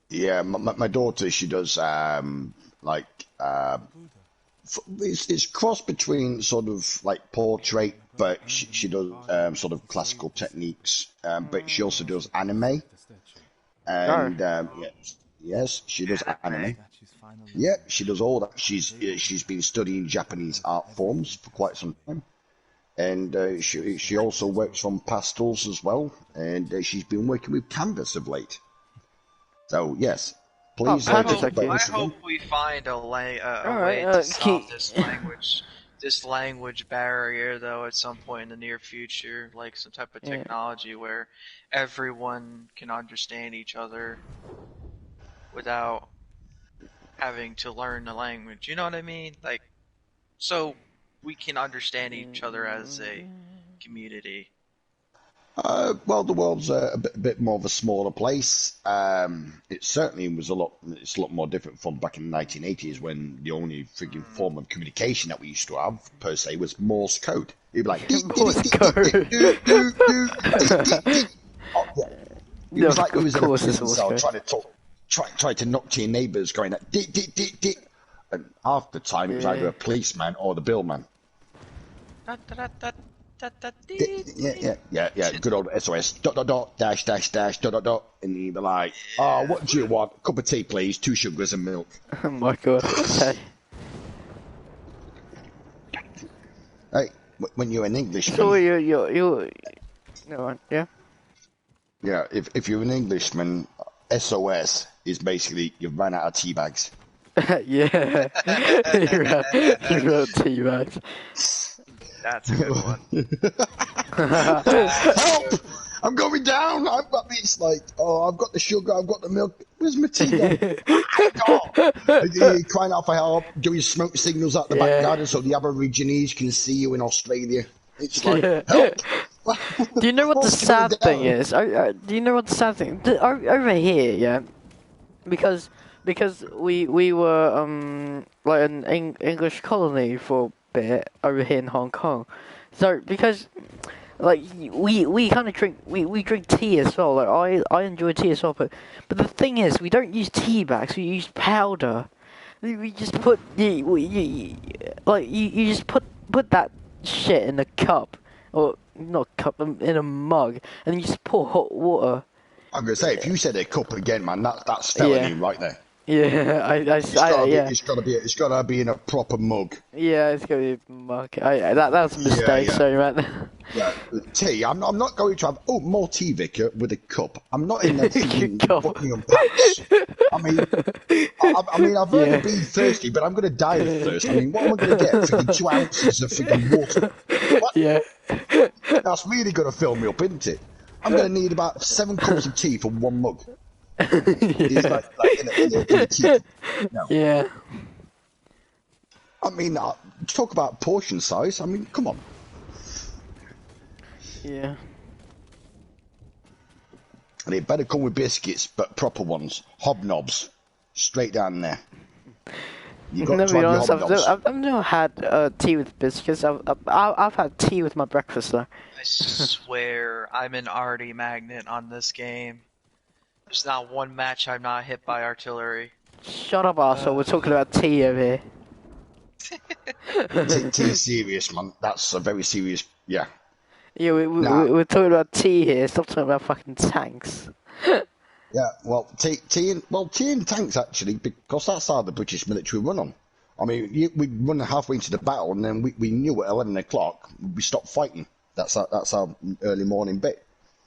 Yeah, my daughter, she does it's cross between sort of like portrait, but she does sort of classical techniques, but she also does anime, and yes, she does anime. Yeah, she does all that. She's been studying Japanese art forms for quite some time. And she also works on pastels as well, and she's been working with canvas of late. So yes, Oh, please panda's take okay. I bonus again. hope we find a way Alright, to solve this language barrier though at some point in the near future, like some type of Yeah. technology where everyone can understand each other without having to learn the language. You know what I mean? Like, so we can understand each other as a community. Well, the world's a bit more of a smaller place. It certainly was it's a lot more different from back in the 1980s when the only freaking form of communication that we used to have, per se, was Morse code. You'd be like, Morse code. Oh, yeah. It No, was like you was of in a course it's prison Morse cell code. trying to talk, trying to knock to your neighbours, going like, dit, dit, dit, dit. And half the time it was either a policeman or the billman. Yeah. Good old SOS. ... Dash, dash, dash. ... And you'd be like, oh, what do you want? Cup of tea, please. 2 sugars and milk. Oh my god. Okay. Hey, when you're an Englishman, So you're no, yeah. yeah, if you're an Englishman, SOS is basically you've run out of tea bags. Yeah. You're out tea bags. That's a good one. Help! I'm going down. It's like, oh, I've got the sugar, I've got the milk. Where's my tea gone? You're crying out for help, doing smoke signals out the back Yeah. garden so the Aborigines can see you in Australia. It's like, Yeah. help! Do you know what the What's going sad thing down? is? Do you know what the sad thing? Over here, yeah, because we were like an English colony for a bit over here in Hong Kong. So because like we kind of we drink tea as well. Like I enjoy tea as well, but the thing is we don't use tea bags. We use powder. We just put you just put that shit in a cup or not cup in a mug and then you just pour hot water. I'm gonna say, if you said a cup again, man, that's felony Yeah. right there. Yeah, yeah. It's gotta be in a proper mug. Yeah, it's gonna be a mug. That was a mistake. Yeah. Sorry, man. Yeah, tea. I'm not going to have more tea, Vicar, with a cup. I'm not in there thinking Cup. Buckingham Palace. I mean, I've Yeah. already been thirsty, but I'm going to die of thirst. I mean, what am I going to get? Freaking 2 ounces of freaking water. What? Yeah. That's really going to fill me up, isn't it? I'm going to need about 7 cups of tea for 1 mug. It's like in a tea. No. Yeah. I mean, talk about portion size. I mean, come on. Yeah. And it better come with biscuits, but proper ones. Hobnobs. Straight down there. You got No, to to be have honest, your hobnobs. I've never had tea with biscuits. I've had tea with my breakfast though. I swear I'm an arty magnet on this game. There's not one match I'm not hit by artillery. Shut up, arsehole. We're talking about tea over here. Tea's serious, man. That's a very serious. Yeah. Yeah, we're talking about tea here. Stop talking about fucking tanks. Yeah. Well, tea and tanks actually, because that's how the British military run on. I mean, we'd run halfway into the battle, and then we knew at 11 o'clock we stopped fighting. That's our early morning bit.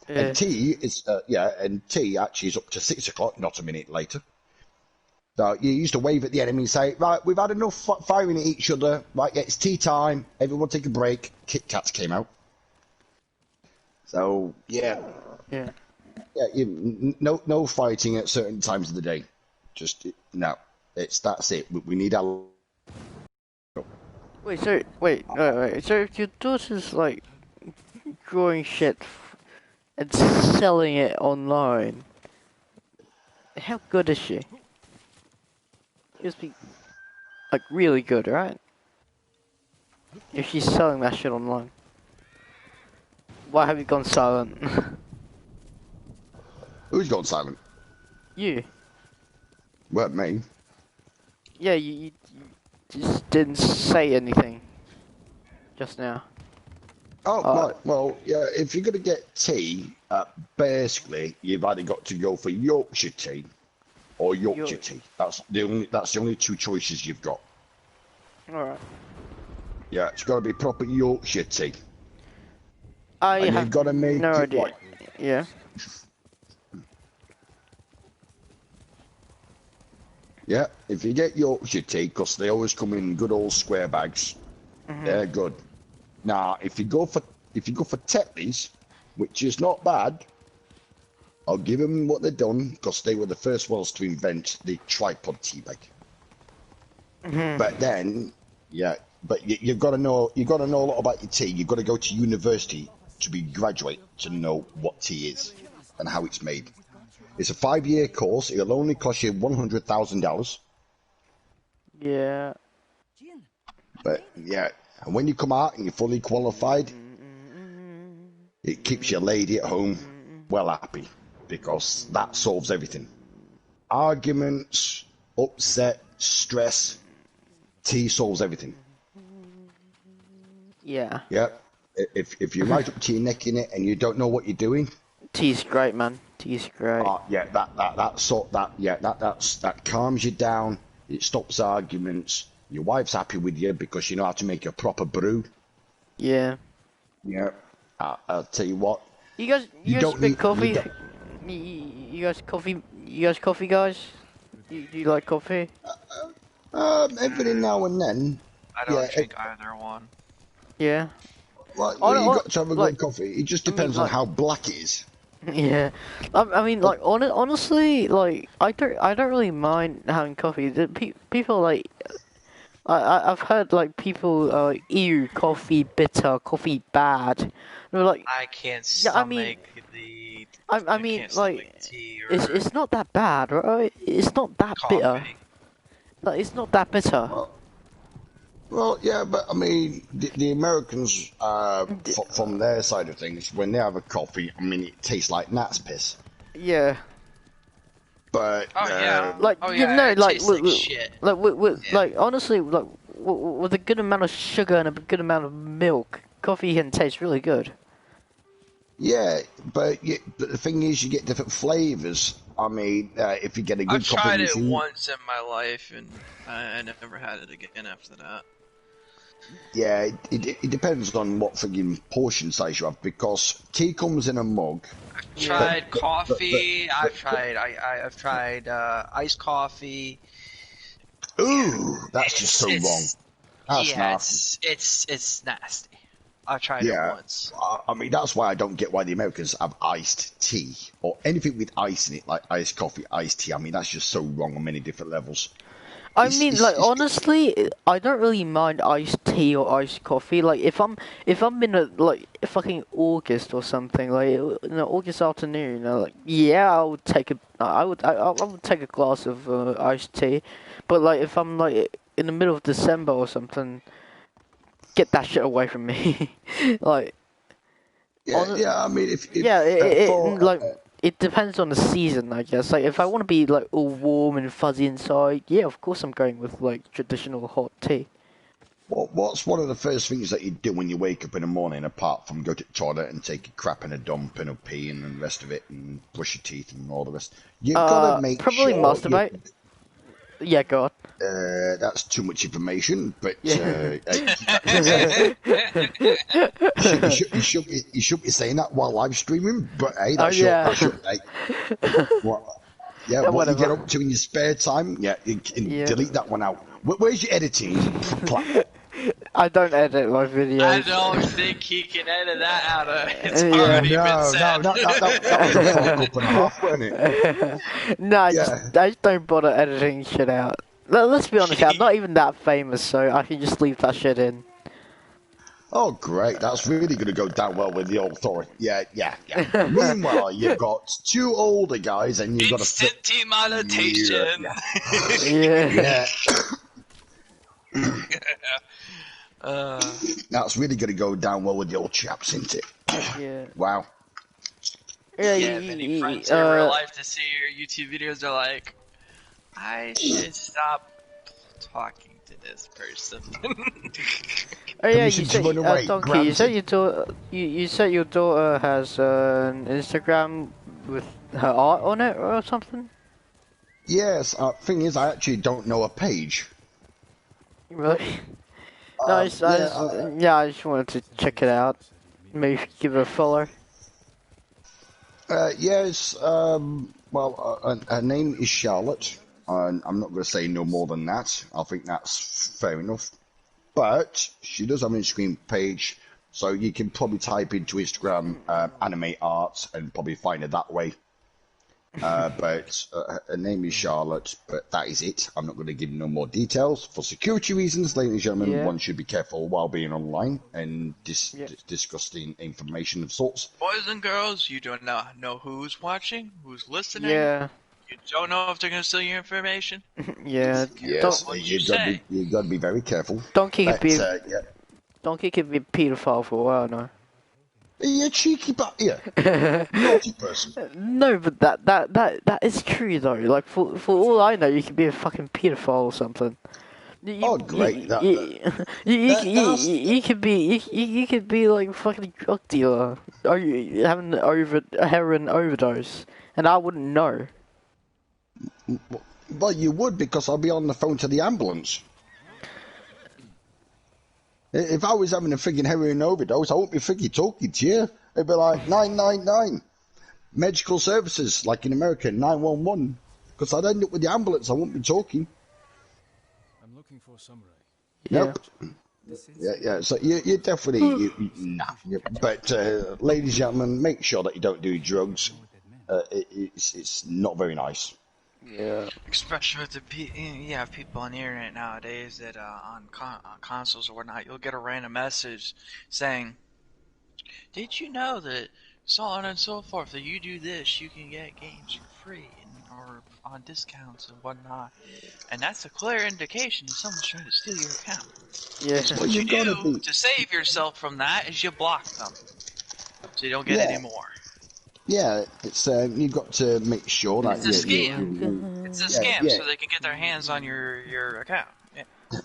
Yeah. And tea is and tea actually is up to 6 o'clock, not a minute later. So you used to wave at the enemy and say, right, we've had enough firing at each other. Right, yeah, it's tea time. Everyone take a break. Kit Kats came out. So yeah, no fighting at certain times of the day. Just no, that's it. We need our. Wait. So if your daughter's like drawing shit and selling it online, how good is she? She must be like really good, right? If she's selling that shit online. Why have you gone silent? Who's gone silent? You. Weren't me. Yeah, you just didn't say anything just now. Oh, right. Well, yeah. If you're gonna get tea, basically you've either got to go for Yorkshire tea or Yorkshire tea. That's the only 2 choices you've got. All right. Yeah, it's got to be proper Yorkshire tea. I And have you've got to make no it idea. right. Yeah. Yeah, if you get Yorkshire tea, because they always come in good old square bags, they're good. Now, if you go for Tetley's, which is not bad, I'll give them what they've done because they were the first ones to invent the tripod tea bag. But then, yeah, but you got to know a lot about your tea. You've got to go to university to be graduate to know what tea is and how it's made. It's a 5-year course. It'll only cost you $100,000. Yeah. But yeah, and when you come out and you're fully qualified, it keeps your lady at home well happy because that solves everything. Arguments, upset, stress, tea solves everything. Yeah. Yeah. If you're right up to your neck in it and you don't know what you're doing, Tea's great, man. Tea's great. yeah, that calms you down. It stops arguments. Your wife's happy with you because you know how to make a proper brew. Yeah. Yeah. I'll tell you what. You guys You don't spit need. coffee? You guys coffee? You guys coffee guys? Do you like coffee? Every now and then. I don't drink either one. Yeah. Well, I- you got to have a like- good coffee. It just depends on like- how black it is. Yeah. I mean, like honestly, like I don't really mind having coffee. People like. I've heard like people like, ew, coffee bitter, coffee bad. They're like, I can't Yeah, I stomach mean- the. I mean, can't like, stomach tea or it's not that bad, right? It's not that bitter. coffee. Like, it's not that bitter. Well, yeah, but I mean, the Americans, from their side of things, when they have a coffee, I mean, it tastes like gnat's piss. Yeah. But Oh yeah. Like Oh, you yeah, know, it like tastes like shit. with like honestly, like with a good amount of sugar and a good amount of milk, coffee can taste really good. yeah, but the thing is, you get different flavors. I mean, if you get a good I've tried coffee it machine, once in my life, and I never had it again after that. yeah, it depends on what friggin' portion size you have because tea comes in a mug. Tried coffee. I've tried iced coffee. Ooh, that's just so wrong. That's yeah, nasty. it's nasty. I tried Yeah. it once. I mean, that's why I don't get why the Americans have iced tea or anything with ice in it, like iced coffee, iced tea. I mean, that's just so wrong on many different levels. I mean, like honestly, I don't really mind iced tea or iced coffee. Like if I'm in a like fucking August or something, like in an August afternoon, like yeah, I would take I would take a glass of iced tea. But like if I'm like in the middle of December or something, get that shit away from me. Like Yeah, I mean, if yeah, for, it depends on the season, I guess. Like, if I want to be like all warm and fuzzy inside, yeah, of course I'm going with like traditional hot tea. what's one of the first things that you do when you wake up in the morning, apart from go to the toilet and take a crap and a dump and a pee and the rest of it, and brush your teeth and all the rest? You've got to make probably sure masturbate. Yeah, go on. That's too much information, but Yeah. you should be saying that while live streaming. But hey, Oh, yeah. What you Whatever. get up to in your spare time, yeah, you can Yeah. delete that one out. Where's your editing? I don't edit my videos. I don't think he can edit that out of it's Yeah. already been No, said. that was a fuck up and a half, wasn't it? No, I Yeah. just don't bother editing shit out. Let's be honest, I'm not even that famous, so I can just leave that shit in. Oh, great. That's really going to go down well with the authority. Yeah. Meanwhile, you've got two older guys and you've got a... Instant demonetization. Yeah. Yeah. That's really going to go down well with the old chaps, isn't it? Yeah. Wow. Yeah, Yeah, many friends in real life to see your YouTube videos are like, I should stop talking to this person. Oh yeah, Permission you to run said, away, Donkey, you said granted. your daughter, you said your daughter has an Instagram with her art on it or something? Yes, thing is, I actually don't know a page. Really? No, I just wanted to check it out. Maybe give it a follow. Yes, well, her name is Charlotte. And I'm not going to say no more than that. I think that's fair enough. But she does have an Instagram page, so you can probably type into Instagram anime art and probably find her that way. But her name is Charlotte, but that is it. I'm not going to give no more details. For security reasons, ladies and gentlemen, one should be careful while being online and discussing information of sorts. Boys and girls, you don't know who's watching, who's listening. Yeah. You don't know if they're going to steal your information. Yeah. Yes, What you got to be very careful. Donkey could be yeah. Donkey could be a paedophile for a while now. You cheeky naughty person. No, but that is true though. Like for all I know, you could be a fucking paedophile or something. Great! You could be like a fucking drug dealer. Are you having a heroin overdose, and I wouldn't know. Well, you would, because I'll be on the phone to the ambulance. If I was having a friggin' heroin overdose, I wouldn't be friggin' talking to you. It'd be like 999. Medical services, like in America, 911. Because I'd end up with the ambulance, I wouldn't be talking. I'm looking for a samurai. Yeah. Nope. Yeah. So you definitely, nah. But, ladies and gentlemen, make sure that you don't do drugs. It's not very nice. Yeah. Especially with the people on the internet nowadays that on consoles or whatnot, you'll get a random message saying, "Did you know that so on and so forth that you do this, you can get games for free or on discounts and whatnot?" And that's a clear indication that someone's trying to steal your account. Yeah. So what you do to save yourself from that is you block them, so you don't get any more. Yeah, it's you've got to make sure that it's a scam. It's a scam, so they can get their hands on your account.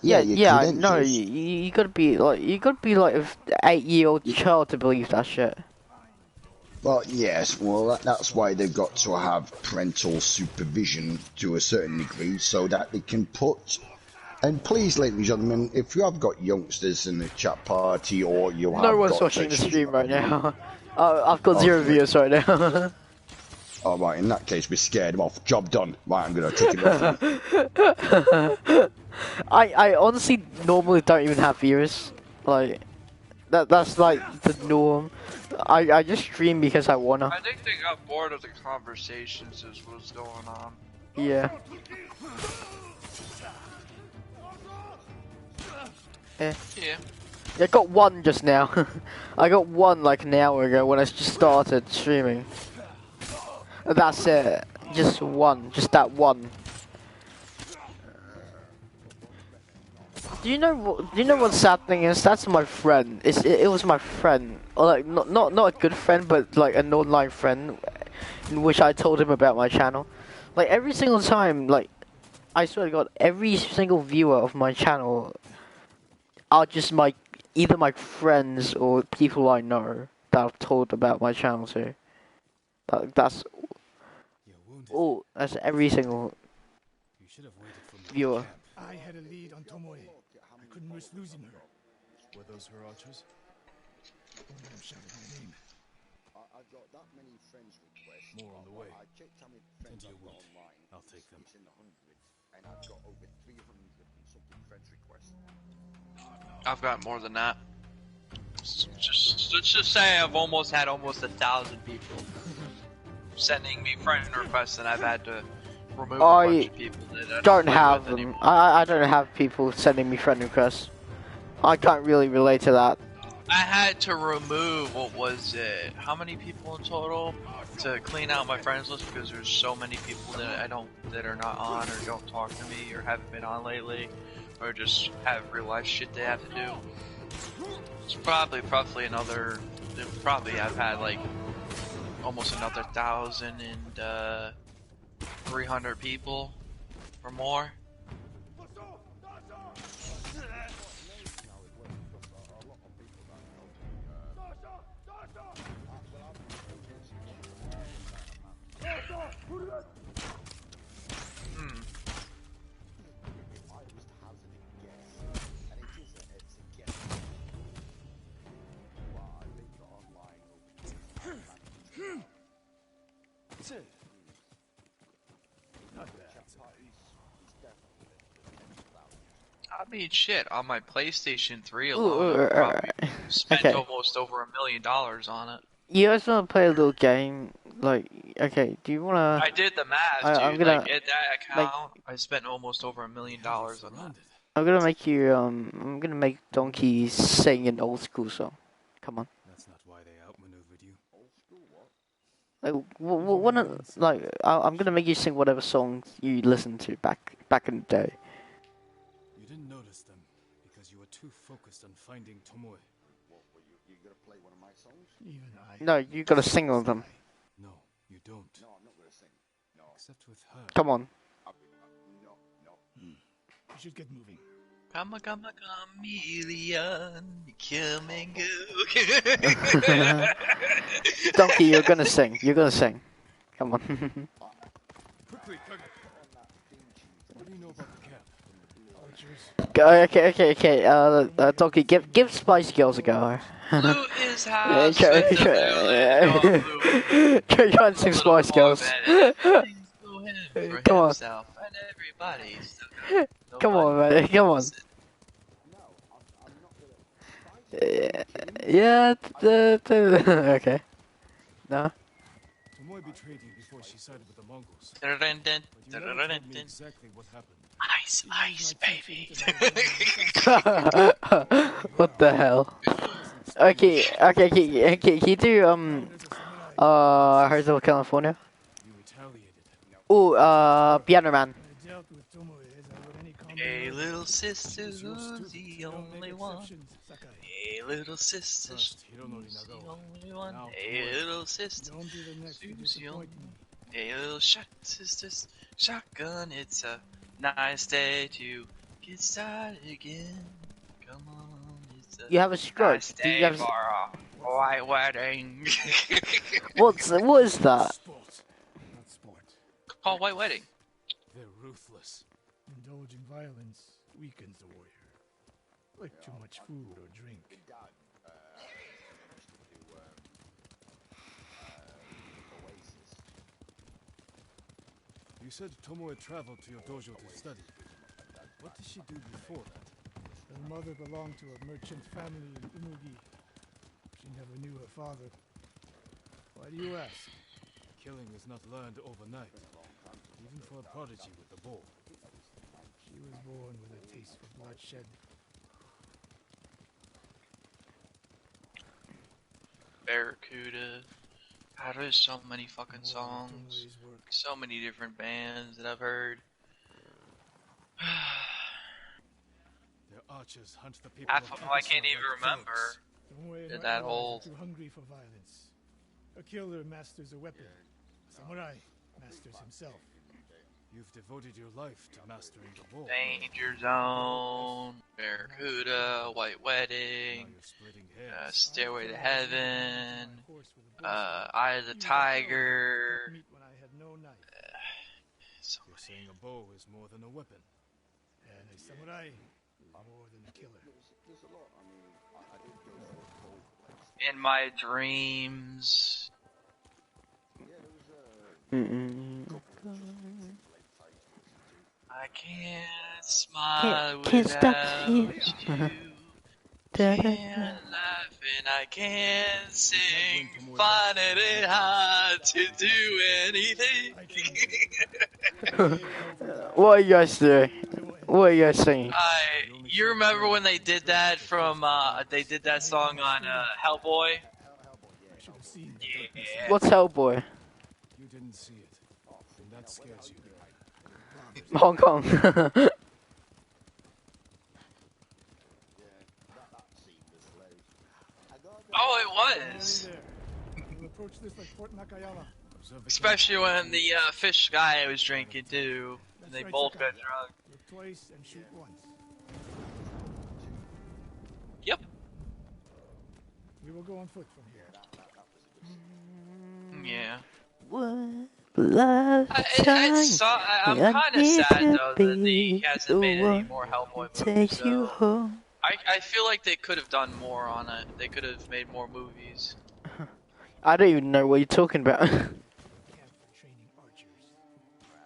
Yeah. No, you gotta be like an 8-year-old child to believe that shit. Well, yes. Well, that's why they've got to have parental supervision to a certain degree, so that they can put. And please, ladies and gentlemen, if you have got youngsters in the chat party, or you have no one's got watching the stream right now. I've got 0 viewers right now. All right, in that case, we scared them off. Job done. Right, I'm gonna take it off. I honestly normally don't even have viewers. Like that's like the norm. I just stream because I wanna. I think they got bored of the conversations is what's going on. Yeah. Yeah. I got one just now. I got one like an hour ago when I just started streaming. That's it. Just one. Just that one. Do you know what sad thing is? That's my friend. It was my friend. Or like not a good friend, but like an online friend, in which I told him about my channel. Like every single time, like I swear to God, every single viewer of my channel are just either my friends or people I know that I've told about my channel to. That's all. That's every single viewer. I had a lead on Tomoe. I couldn't risk losing her. Were those her archers? One of them shouted my name. I've got that many friends requests. More on the way. I checked how many friends I've got online. I'll take them. It's in the hundreds, and I've got over 300 and something friends requests. I've got more than that. Let's just say I've had almost 1,000 people sending me friend requests, and I've had to remove a bunch of people that I don't have them. Anymore. I don't have people sending me friend requests. I can't really relate to that. I had to remove, what was it? How many people in total to clean out my friends list, because there's so many people that that are not on or don't talk to me or haven't been on lately, or just have real life shit they have to do. It's probably roughly another. I've had like almost another 1,300 people or more. Not bad. I mean, shit, on my PlayStation 3 Ooh, alone, I've probably spent okay. almost over $1 million on it. You guys wanna play a little game? Like, okay, do you wanna? I did the math, I'm dude. Like, gonna at that make. account, I spent almost over $1 million on that. Surrounded. I'm gonna make you. I'm gonna make Donkey sing an old school song. Come on. That's not why they outmaneuvered you. Like, I'm gonna make you sing whatever songs you listened to back in the day. You didn't notice them because you were too focused on finding Tomoe. You gonna play one of my songs? Even I. No, you gotta sing all of them. No, you don't. No, I'm not gonna sing. No. Except with her. Come on. No. You should get moving. Come a chameleon, come and go. Donkey, you're gonna sing. You're gonna sing. Come on. Quickly, Kage. What do you know about the camp? Archers. Okay. Donkey, give Spice Girls a go. Blue is house Try with the blue. try and sing Spice Girls. Come on. And everybody's Come on, man. Come on. Yeah. Okay. No. Tomoe betrayed you before she sided with the Mongols. But you never told me exactly what happened. Ice, baby. What the hell? Okay. Can you do Hotel California? You retaliated. Piano Man. I dealt with Tomoe as I would any common Hey, man. little sister, It's your who's stupid. the You don't make only one? exceptions, Sakai. Hey, little sister, Trust who's Hironori the Nagawa. only one? Now, Hey, Tomoe. little sister, Don't be the next to who's the only disappoint me. Hey, little sisters, shotgun, it's a nice day to get started again. Come on, it's a You have a stroke. nice Do you day have? for a white wedding. What is that? Sport, not sport. Called White Wedding. They're ruthless. Indulging violence weakens the warrior. Like too much food or drink. You said Tomoe traveled to your dojo to study. What did she do before that? Her mother belonged to a merchant family in Umugi. She never knew her father. Why do you ask? Killing is not learned overnight, even for a prodigy with the bow. She was born with a taste for bloodshed. Barracuda. God, there's so many fucking songs. Tomoe's work. So many different bands that I've heard. Their archers hunt the people Half of them I can't Episode even like remember. dogs. Tomoe and They're her that allies are old. Too hungry for violence. A killer masters a weapon. A samurai masters himself. You've devoted your life to mastering the bow. Danger Zone, Barracuda, White Now Wedding, you're splitting hairs. Stairway to Heaven, My horse with a bow. Eye of the He was a coward. Tiger. Cut meat when I had no knife. So You're saying a bow is more than a weapon. And a samurai is more than a killer. in my dreams. I can't smile Can't stop without you. you. Can't laugh and I can't sing. Finding it hard to do anything. What are you guys doing? What are you guys singing? You remember when they did that from? They did that song on Hellboy. I should have seen the Yeah. What's Hellboy? You didn't see it. And that scares you. Hong Kong. Oh, it was. We'll approach this like Fort Nakayama. Observe the Especially when the fish guy was drinking too, and they both got drunk. Look twice and shoot once. Yep. We will go on foot from here. Yeah. What lifetime I'm kind of sad though that he hasn't made any more Hellboy movies. takes you Though. home. I feel like they could have done more on it. They could have made more movies. I don't even know what you're talking about. Camp for training archers.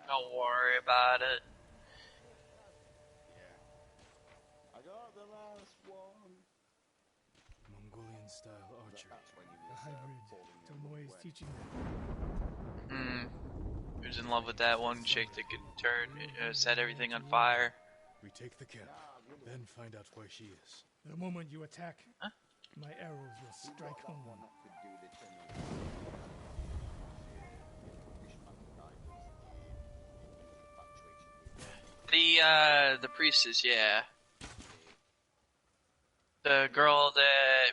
Don't worry about it. style archery. A hybrid Tomoe is teaching them. He was in love with that one chick that could set everything on fire. We take the camp, then find out where she is. The moment you attack, my arrows will strike home. The priestess, yeah. The girl that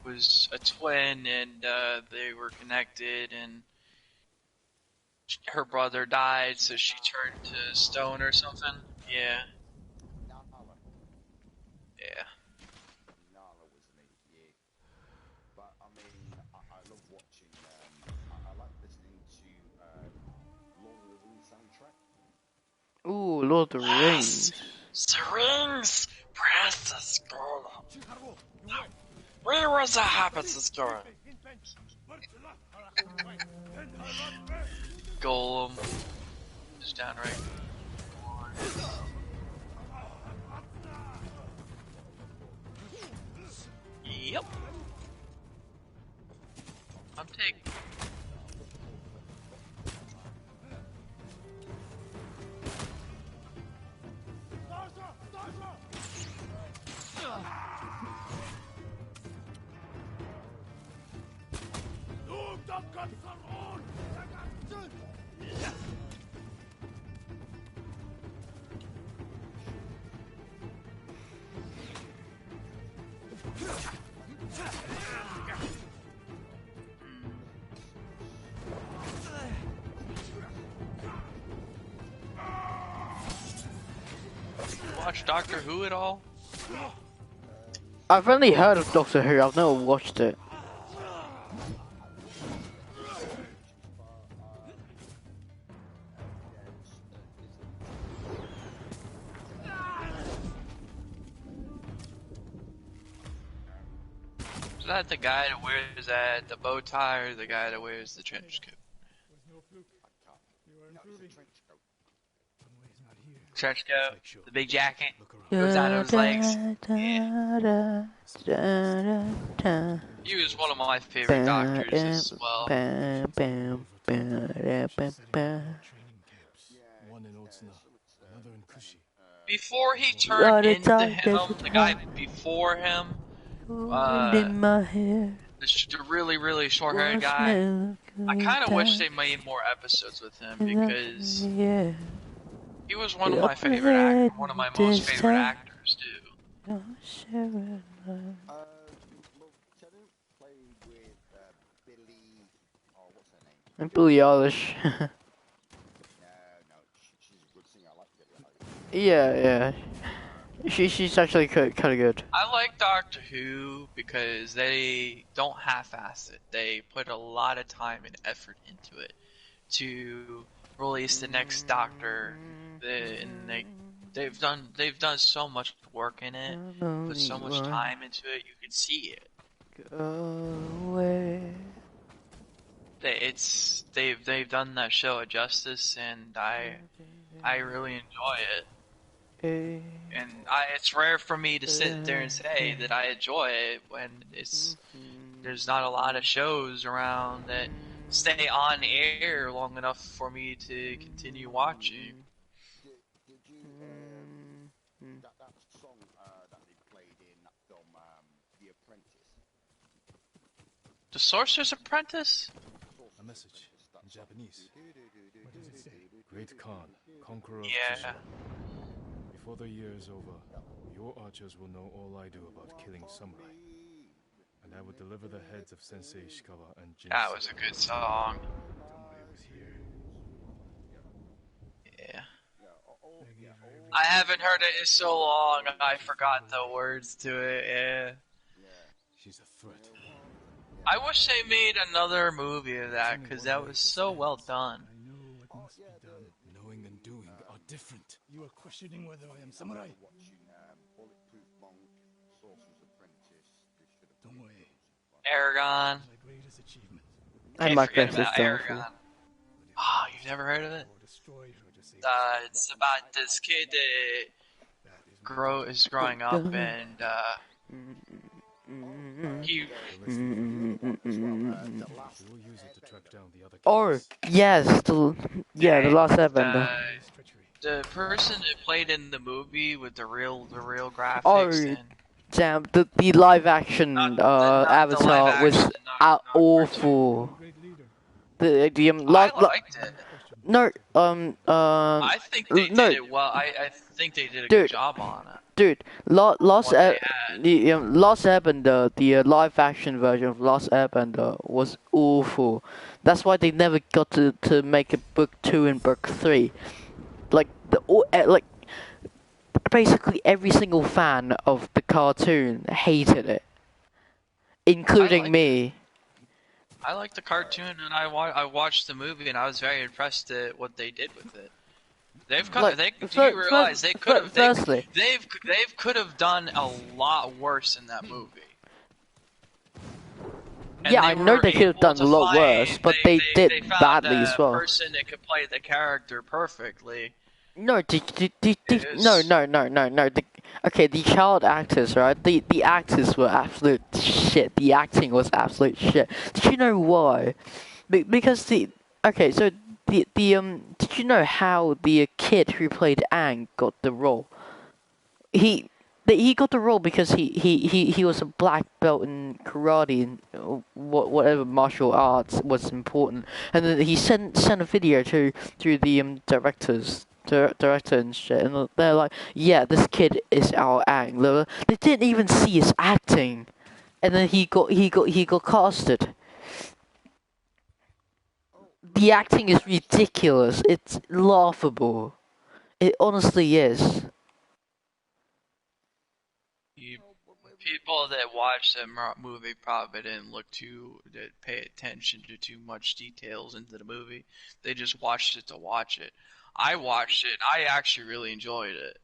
was a twin, and they were connected, and her brother died, so she turned to stone or something. Yeah. Yeah. Nala was me, yeah. But I mean, I love watching. I like listening to Lord of the Rings soundtrack. Ooh, Lord of the Rings. The rings! Press the scroll. Where was the habits of scroll? Golem. Just downright. Yep. I'm taking. Watch Doctor Who at all? I've only heard of Doctor Who, I've never watched it. Is that the guy that wears the bow tie, or the guy that wears the trench coat? Was no fluke. You are improving. Tomoe's not here. Trench coat, the big jacket, goes down to his legs. Yeah. He was one of my favorite doctors as well. Training camps. One in Otsuna, another in Kushi. Before he turned into him, the guy before him, in my hair. the really, really short-haired guy, I kind of wish they made more episodes with him, because he was one of my favorite actors, one of my most favorite actors, too. And Billie Eilish. Yeah. She's actually kind of good. I like Doctor Who because they don't half-ass it. They put a lot of time and effort into it to release the next Doctor, and they've done so much work in it, put so much time into it. You can see it. Go away. They've done that show a justice, and I really enjoy it. And it's rare for me to sit there and say that I enjoy it when there's not a lot of shows around that stay on air long enough for me to continue watching. Did you that song that they played in that film, The Apprentice? The Sorcerer's Apprentice? A message in Japanese. What does it say? Great Khan, conqueror of Yeah. Tsushima. Before the year is over, your archers will know all I do about killing samurai. And I will deliver the heads of Sensei Ishikawa and Jin. That was a good song. Tomoe was here. Yeah. I haven't heard it in so long, I forgot the words to it, yeah. She's a threat. I wish they made another movie of that, because that was so well done. I know what must be done. Knowing and doing are different. You are questioning whether I am samurai. Tomoe. Aragon. My greatest achievement. And my Forget greatest about downfall. Aragon. Oh, you've never heard of it? Or destroy or disable. It's about this kid that That is is growing up, and He Oh yes, the dang, Last Airbender. the person that played in the movie with the real graphics Oh and damn, the live action not the live Avatar was action, not cartoon. awful. The I liked it. no I think they did no it well. I think they did a good dude job on it. dude What they had. the Last Airbender, the live action version of Last Airbender was awful. That's why they never got to make a book 2 and book 3. Like like basically every single fan of the cartoon hated it, including me. I liked the cartoon, and I watched the movie, and I was very impressed at what they did with it. They've cut. Do you realize they could have? They've could have done a lot worse in that movie. And yeah, I know they could have done a lot worse, but they did found badly a as well. person that could play the character perfectly. No, no. Okay, the child actors, right? The actors were absolute shit. The acting was absolute shit. Did you know why? Because so did you know how the kid who played Aang got the role? He got the role because he was a black belt in karate and whatever martial arts was important, and then he sent a video to the director and shit, and they're like, yeah, this kid is our Aang. They didn't even see his acting, and then he got casted. The acting is ridiculous. It's laughable. It honestly is. People that watched that movie probably didn't pay attention to too much details into the movie. They just watched it to watch it. I watched it. I actually really enjoyed it.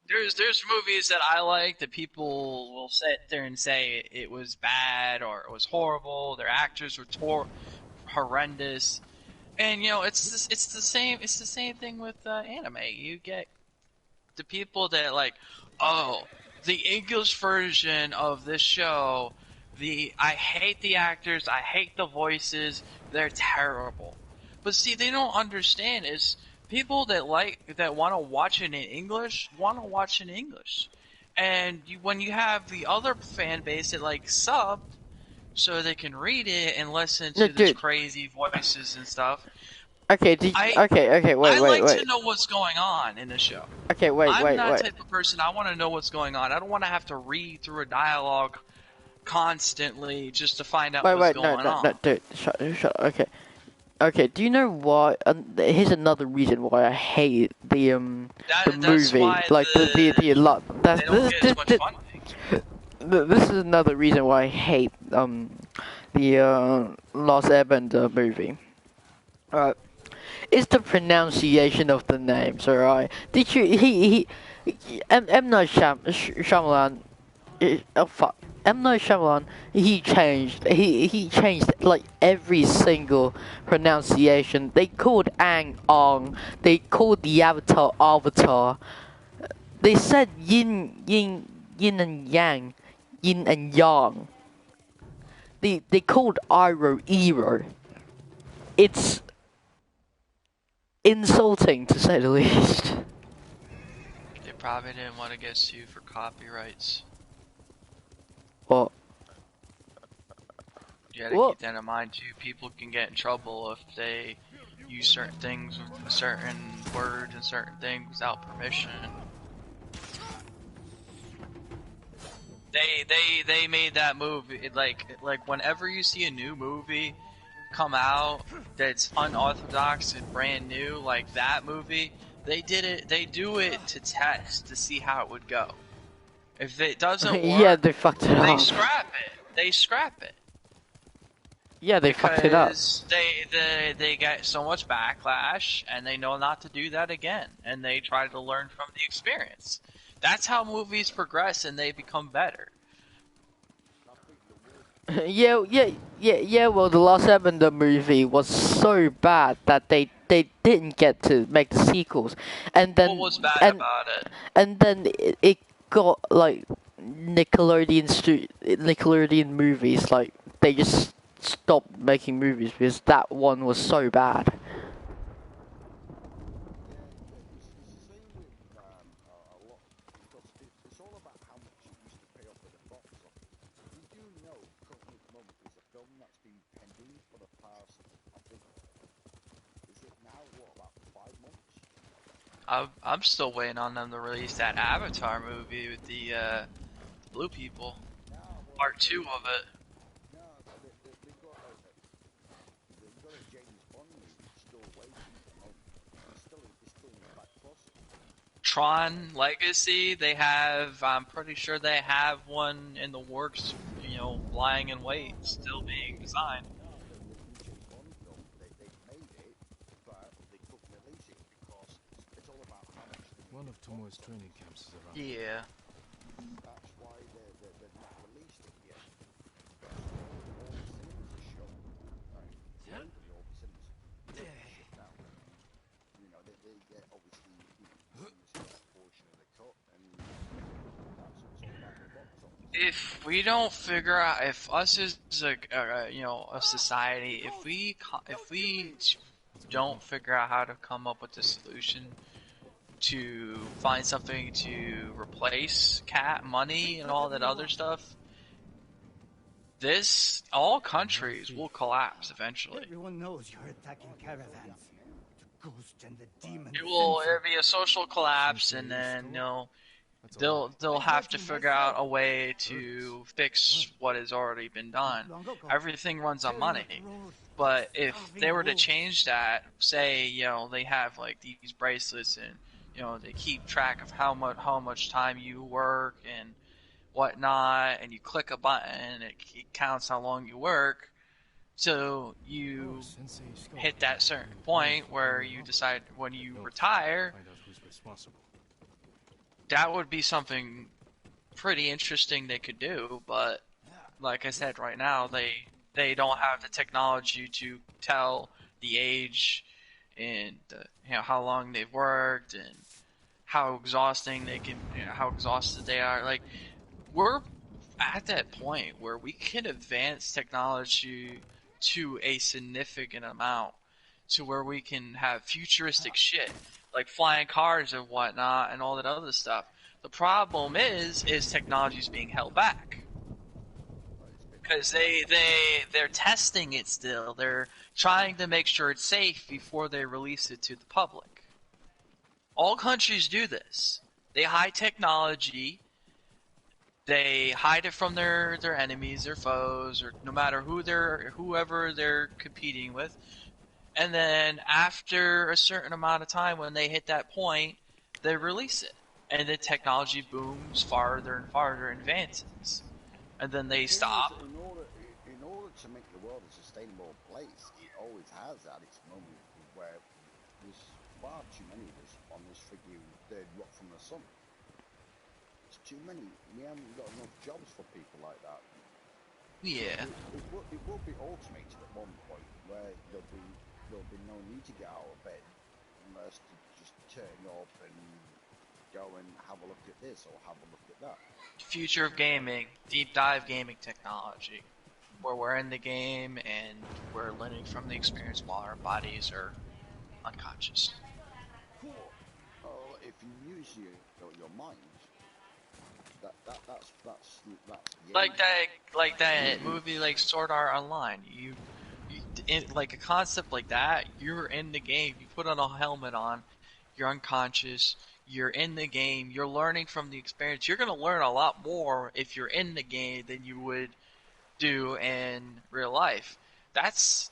There's movies that I like that people will sit there and say it was bad or it was horrible. Their actors were horrendous, and it's the same thing with anime. You get the people that the English version of this show. I hate the actors. I hate the voices. They're terrible. But see, they don't understand is people that want to watch it in English want to watch it in English, and when you have the other fan base that subbed so they can read it and listen to these crazy voices and stuff. Okay, wait. I like to know what's going on in the show. Okay, wait. I'm that type of person. I want to know what's going on. I don't want to have to read through a dialogue constantly just to find out what's going on. No, dude, shut up. Okay. Do you know why? Here's another reason why I hate the movie. Like they don't get as much funding. This is another reason why I hate the Lost Airbender movie. It's the pronunciation of the names, alright? Did you M Night Shyamalan? Oh fuck. M Night Shyamalan. He changed like every single pronunciation. They called Aang Ong. They called the Avatar. They said yin and yang, yin and yang. They called Iro. It's insulting, to say the least. They probably didn't want to get sued for copyrights. What? You gotta keep that in mind too. People can get in trouble if they use certain things with certain words and certain things without permission. They made that movie like whenever you see a new movie come out that's unorthodox and brand new, like that movie, they do it to test to see how it would go. If it doesn't work, yeah, they fucked it up. They scrap it. Yeah, they fucked it up. They get so much backlash, and they know not to do that again, and they try to learn from the experience. That's how movies progress, and they become better. Yeah. Well, the Lost Airbender movie was so bad that they didn't get to make the sequels, and then what was bad about it? And then it got like Nickelodeon movies, like they just stopped making movies because that one was so bad. It's the same with a lot because it's all about how much it used to pay off at the box office. You do know currently at the moment there's a film that's been pending for the past, I think, is it now what about 5 months? I'm still waiting on them to release that Avatar movie with the blue people. No, well, Part 2 of it. no, they've got a James Bond movie still waiting at the moment. It's still in the back closet. Tron Legacy, they have, I'm pretty sure they have one in the works, lying in wait, still being designed. No, the new James Bond film, they made it, but they couldn't release it because it's all about how much. One of Tomoe's training camps is around. Yeah. That's why they're not released it yet. All the cinemas are shut. Right. Locally, all the cinemas are shut down. You know, they get obviously a portion of the cut, and that's what's all about the box office. If we don't figure out, if us as a society, if we don't figure out how to come up with a solution to find something to replace money and all that other stuff, all countries will collapse eventually. Everyone knows you're attacking caravans. The ghost and the demon. It'll be a social collapse, and then they'll have to figure out a way to fix what has already been done. Everything runs on money. But if they were to change that, say, they have like these bracelets and they keep track of how much time you work and whatnot, and you click a button and it counts how long you work. So you hit that certain point where you decide when you retire. That would be something pretty interesting they could do, but like I said, right now they don't have the technology to tell the age and how long they've worked and how exhausted they are. Like, we're at that point where we can advance technology to a significant amount to where we can have futuristic shit like flying cars and whatnot and all that other stuff. The problem is technology's being held back because they're testing it still. They're trying to make sure it's safe before they release it to the public. All countries do this. They hide technology. They hide it from their enemies, their foes, or no matter whoever they're competing with. And then after a certain amount of time, when they hit that point, they release it. And the technology booms farther and farther and advances. And then they stop. In order to make the world a sustainable place, it always has at its moment where there's far too many of us on this freaking third rock from the sun. It's too many. We haven't got enough jobs for people like that. Yeah. It will be automated at one point where there'll be no need to get out of bed unless to just turn up and go and have a look at this or have a look at that. Future of gaming, deep dive gaming technology, where we're in the game and we're learning from the experience while our bodies are unconscious. Cool. If you use your mind, that's like that movie, like Sword Art Online. Like a concept like that, you're in the game. You put on a helmet on, you're unconscious. You're in the game. You're learning from the experience. You're gonna learn a lot more if you're in the game than you would do in real life. That's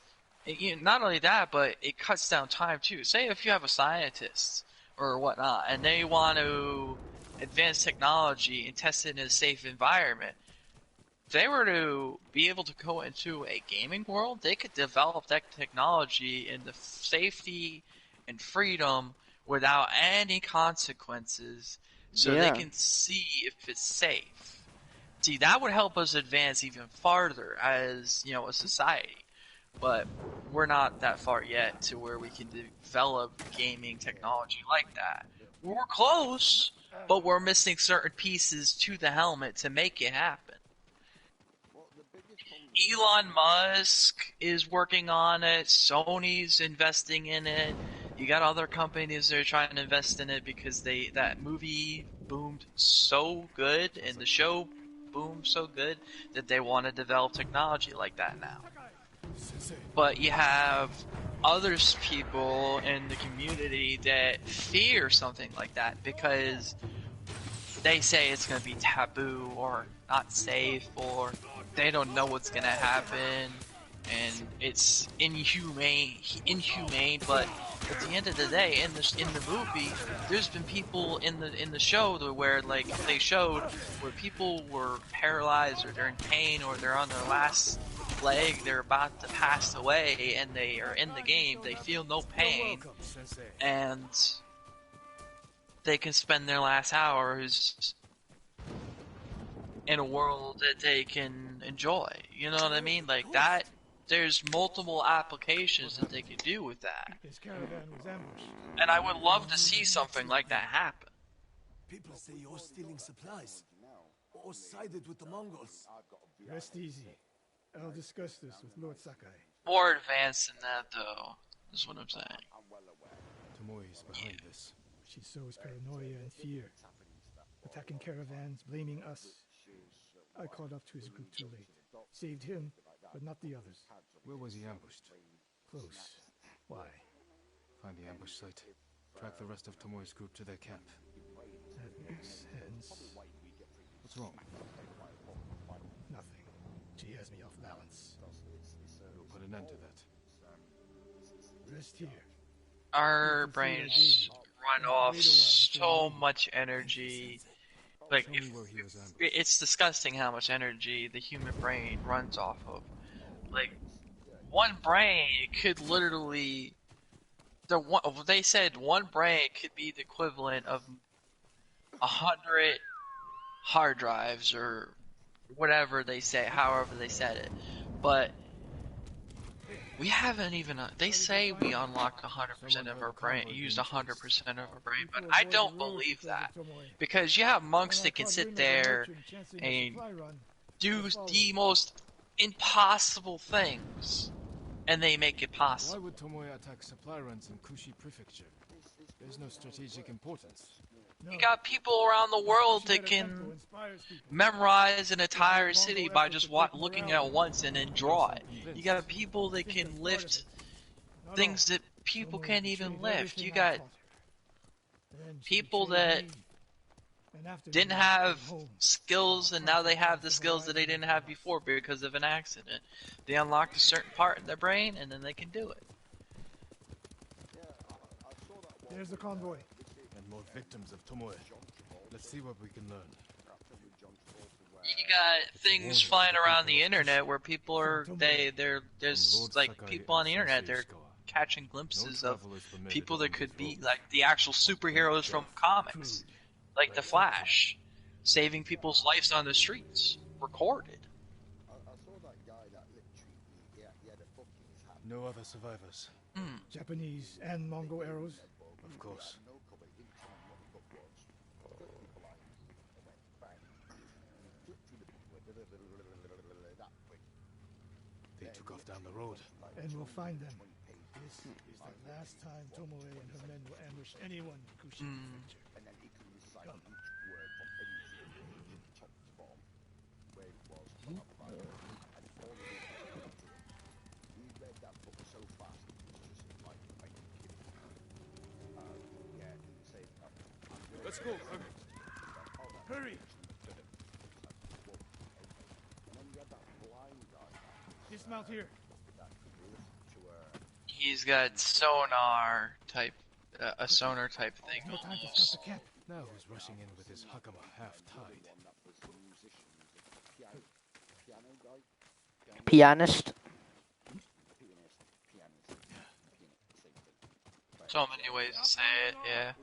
not only that, but it cuts down time too. Say if you have a scientist or whatnot, and they want to advance technology and test it in a safe environment. If they were to be able to go into a gaming world, they could develop that technology in the safety and freedom without any consequences, so they can see if it's safe. See, that would help us advance even farther as, a society. But we're not that far yet to where we can develop gaming technology like that. We're close, but we're missing certain pieces to the helmet to make it happen. Elon Musk is working on it. Sony's investing in it. You got other companies that are trying to invest in it because that movie boomed so good and the show boomed so good that they want to develop technology like that now. But you have other people in the community that fear something like that because they say it's going to be taboo or not safe, or they don't know what's going to happen, and it's inhumane. But at the end of the day, in the movie, there's been people in the show where like they showed where people were paralyzed or they're in pain or they're on their last leg, they're about to pass away, and they are in the game. They feel no pain, and they can spend their last hours in a world that they can enjoy. You know what I mean? Like that, there's multiple applications that they could do with that. His caravan was ambushed. And I would love to see something like that happen. People say you're stealing supplies, or sided with the Mongols. Rest easy. I'll discuss this with Lord Sakai. More advanced than that, though, is what I'm saying. Tomoe is behind this. She sows paranoia and fear. Attacking caravans, blaming us. I caught up to his group too late. Saved him, but not the others. Where was he ambushed? Close. Why? Find the ambush site. Track the rest of Tomoe's group to their camp. That makes sense. What's wrong? Nothing. She has me off balance. We'll put an end to that. Rest here. Our brains run off so much energy. Like, it's disgusting how much energy the human brain runs off of. Like, one brain could literally... They said one brain could be the equivalent of 100 hard drives, or whatever they say, however they said it. But we haven't even... They say we unlocked 100% of our brain, used 100% of our brain, but I don't believe that. Because you have monks that can sit there and do the most impossible things, and they make it possible. Why would Tomoe attack supply runs in Kushi Prefecture? There's no strategic importance. You got people around the world that can memorize an entire city by just looking at it once and then draw it. You got people that can lift things that people can't even lift. You got people that didn't have skills, and now they have the skills that they didn't have before because of an accident. They unlocked a certain part in their brain, and then they can do it. There's the convoy. And more victims of Tomoe. Let's see what we can learn. You got things flying around the internet where people are there's like people on the internet, they're catching glimpses of people that could be like the actual superheroes from comics, like the Flash, saving people's lives on the streets, recorded. No other survivors. Japanese and Mongol arrows. Of course. They took off down the road. And we'll find them. This is the last time Tomoe and her men will ambush anyone in Kushi Prefecture. Come. Let's go. Hurry! Dismount here. He's got sonar type, a sonar type thing. No time to stop the camp. Now who's rushing in with his hakama half-tied? Pianist. So many ways to say it, yeah.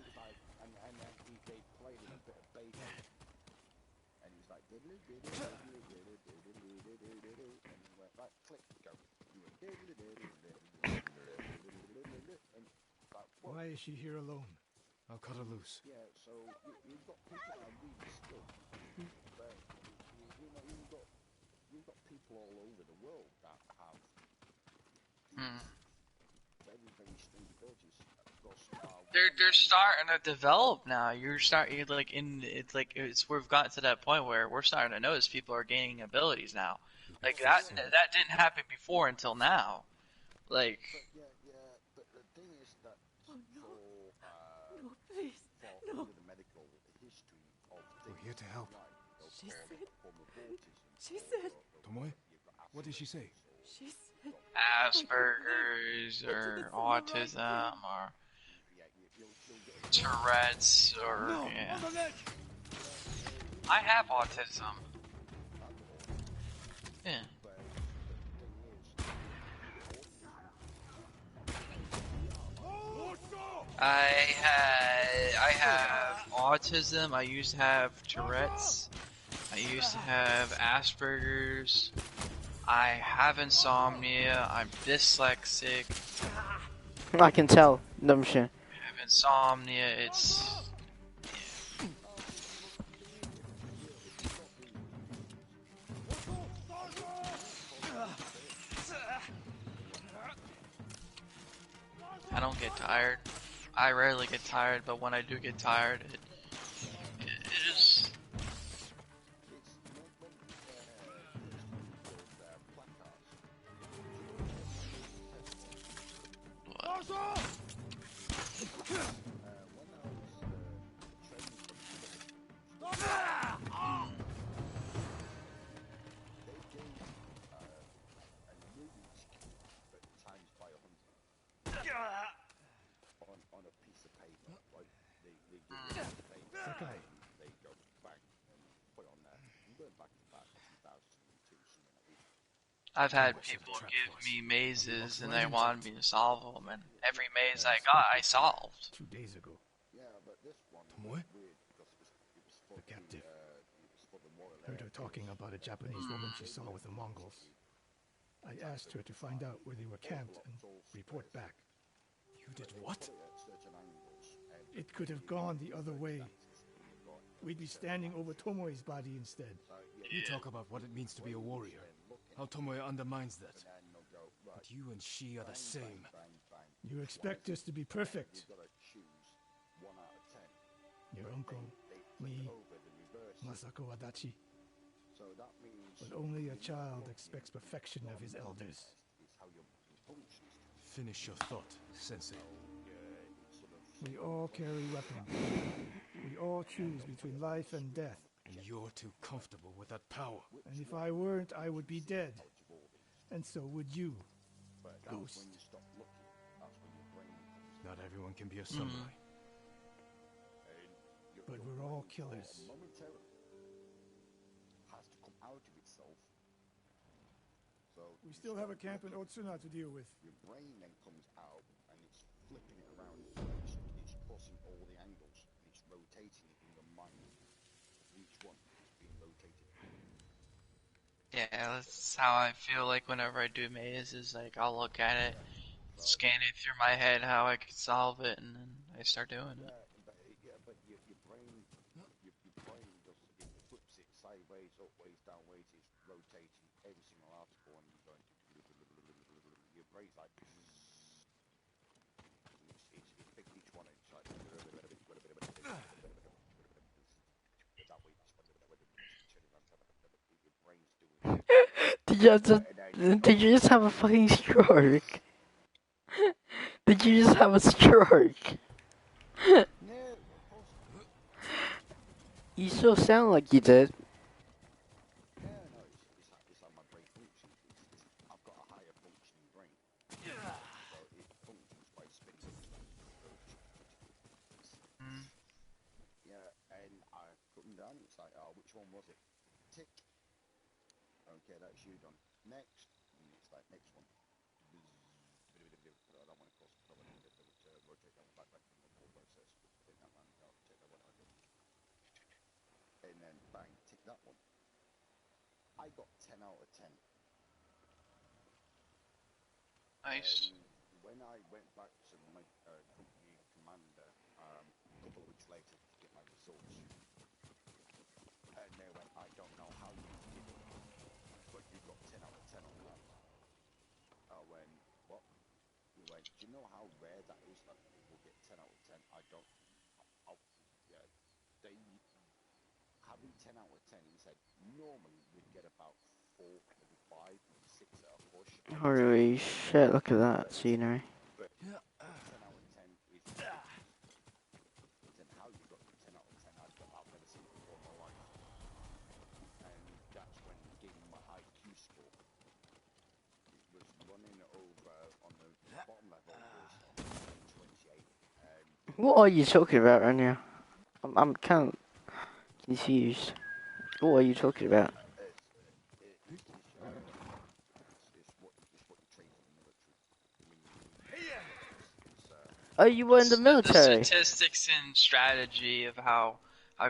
Why is she here alone? I'll cut her loose. Yeah, so you've got people that are really skilled, but you've got people all over the world that have very, very strong abilities. Of course, They're starting to develop now. You're starting like we've gotten to that point where we're starting to notice people are gaining abilities now. Like that didn't happen before until now. Like but the thing is that No, please, no. the medical history of We're here to help. She said, Tomoe, what did she say? she said, Asperger's or autism or Tourette's or yeah. I have autism. Yeah. I have autism. I used to have Tourette's. I used to have Asperger's. I have insomnia. I'm dyslexic. I can tell. Dumb shit. I have insomnia. It's I don't get tired. I rarely get tired, but when I do get tired, it is. What? on a piece of paper, right? They give you a piece of paper, and they go bang and put on there. I'm going back to that 2002, something like that. I've had people give me mazes and they wanted me to solve them, and every maze I got, I solved. 2 days ago. Yeah, but this one Tomoe? was weird because it was for The captive. it was for the moral Heard her talking about a Japanese woman she saw with the Mongols. I asked her to find out where they were camped and report back. You did what? It could have gone the other way. We'd be standing over Tomoe's body instead. You talk about what it means to be a warrior. How Tomoe undermines that. But you and she are the same. You expect us to be perfect. Your uncle, me, Masako Adachi. But only a child expects perfection of his elders. Finish your thought, Sensei. We all carry weapons. We all choose between life and death. And you're too comfortable with that power. And if I weren't, I would be dead. And so would you, Ghost. Not everyone can be a samurai. But we're all killers. We still have a camp in Otsuna to deal with. Your brain then comes out and it's flipping it around. It's crossing all the angles and it's rotating it in your mind. Each one is being rotated. Yeah, that's how I feel like whenever I do mazes. Like I'll look at it, scan it through my head how I could solve it, and then I start doing it. But your brain does it flips it sideways, upways, downways. It's rotating every single article, and you're going to your brain's like it's pick each one. It's like Did you just have a fucking stroke? Did you just have a stroke? You still sound like you did. it's how my brain functions. I've got a higher functioning brain, so it functions by spinning. Yeah, and I put them down. It's like, oh, which one was it? Tick. Okay, that's you done. Next, and it's like next one. I don't want to cross. I don't want to rotate that one back from the whole process. Take that one out. Take that one out. And then bang, tick that one. I got 10 out of 10. Nice. When I went back to my company commander, know how rare that is that people get 10 out of 10? I don't. Yeah, they having 10 out of 10. He said normally we'd get about 4, maybe 5, maybe 6 at a push. Holy shit! Look at that scenery. But 10 out of 10 is how you got the 10 out of 10. I've never seen it before in my life. And that's when he gave me my IQ score. It was running over on the bottom level was 28. What are you talking about, Rania? I'm kind of confused. What are you talking about? Oh, you were in the The military. statistics and strategy of how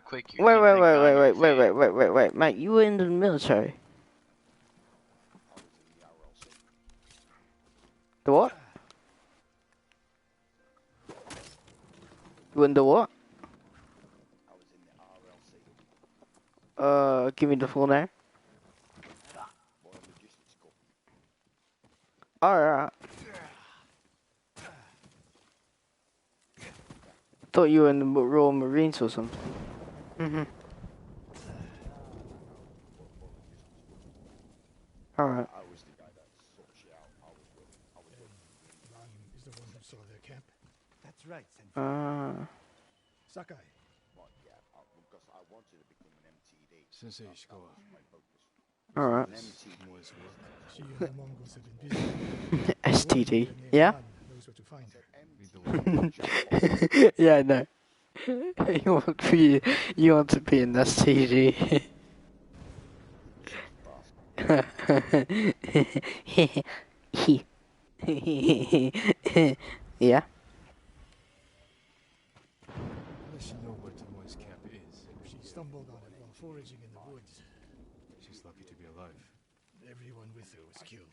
quick you Wait, can wait, think wait, on wait, your wait, wait, feet. wait, wait, wait, wait, mate. You were in the military. The what? You were in the what? I was in the RLC. Give me the full name. Royal Logistics Corps. Alright. Thought you were in the Royal Marines or something. Alright. I was the guy that sorted shit out. I was with Ryan is the one who saw their camp. That's right, Sensei. Sakai. Well, yeah, because I wanted to become an MTD. Sensei Ishikawa. My focus. Alright. An MTD. She and the Mongols have been busy. STD. One Yeah? man knows where to find her. Yeah, I know. You want to be an STD. Yeah? Does she know where Tomoe's camp is? She stumbled on it while foraging in the woods. She's lucky to be alive. Everyone with her was killed.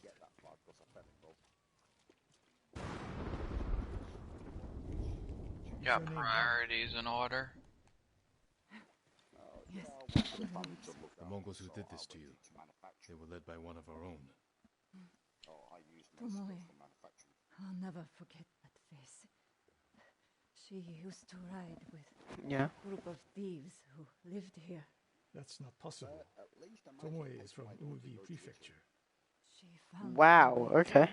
Got priorities in order. The Mongols who did this to you, they were led by one of our own. Tomoe, I'll never forget that face. She used to ride with Yeah. a group of thieves who lived here. That's not possible. Tomoe is from Umugi Prefecture. She found Wow, okay.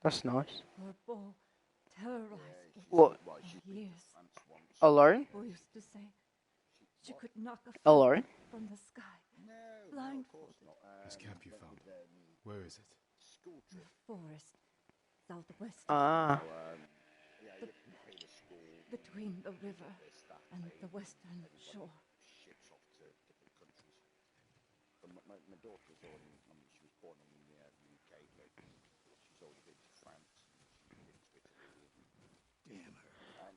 That's nice. her bow terrorized us What? for years. Alone? People used to say she could knock a Alone? feather from the sky, blindfolded. This camp you found, where is it? The forest, southwest. Between the river and the western shore. My daughter's already, she was born in the UK, but she's already been to France. She's been to Italy.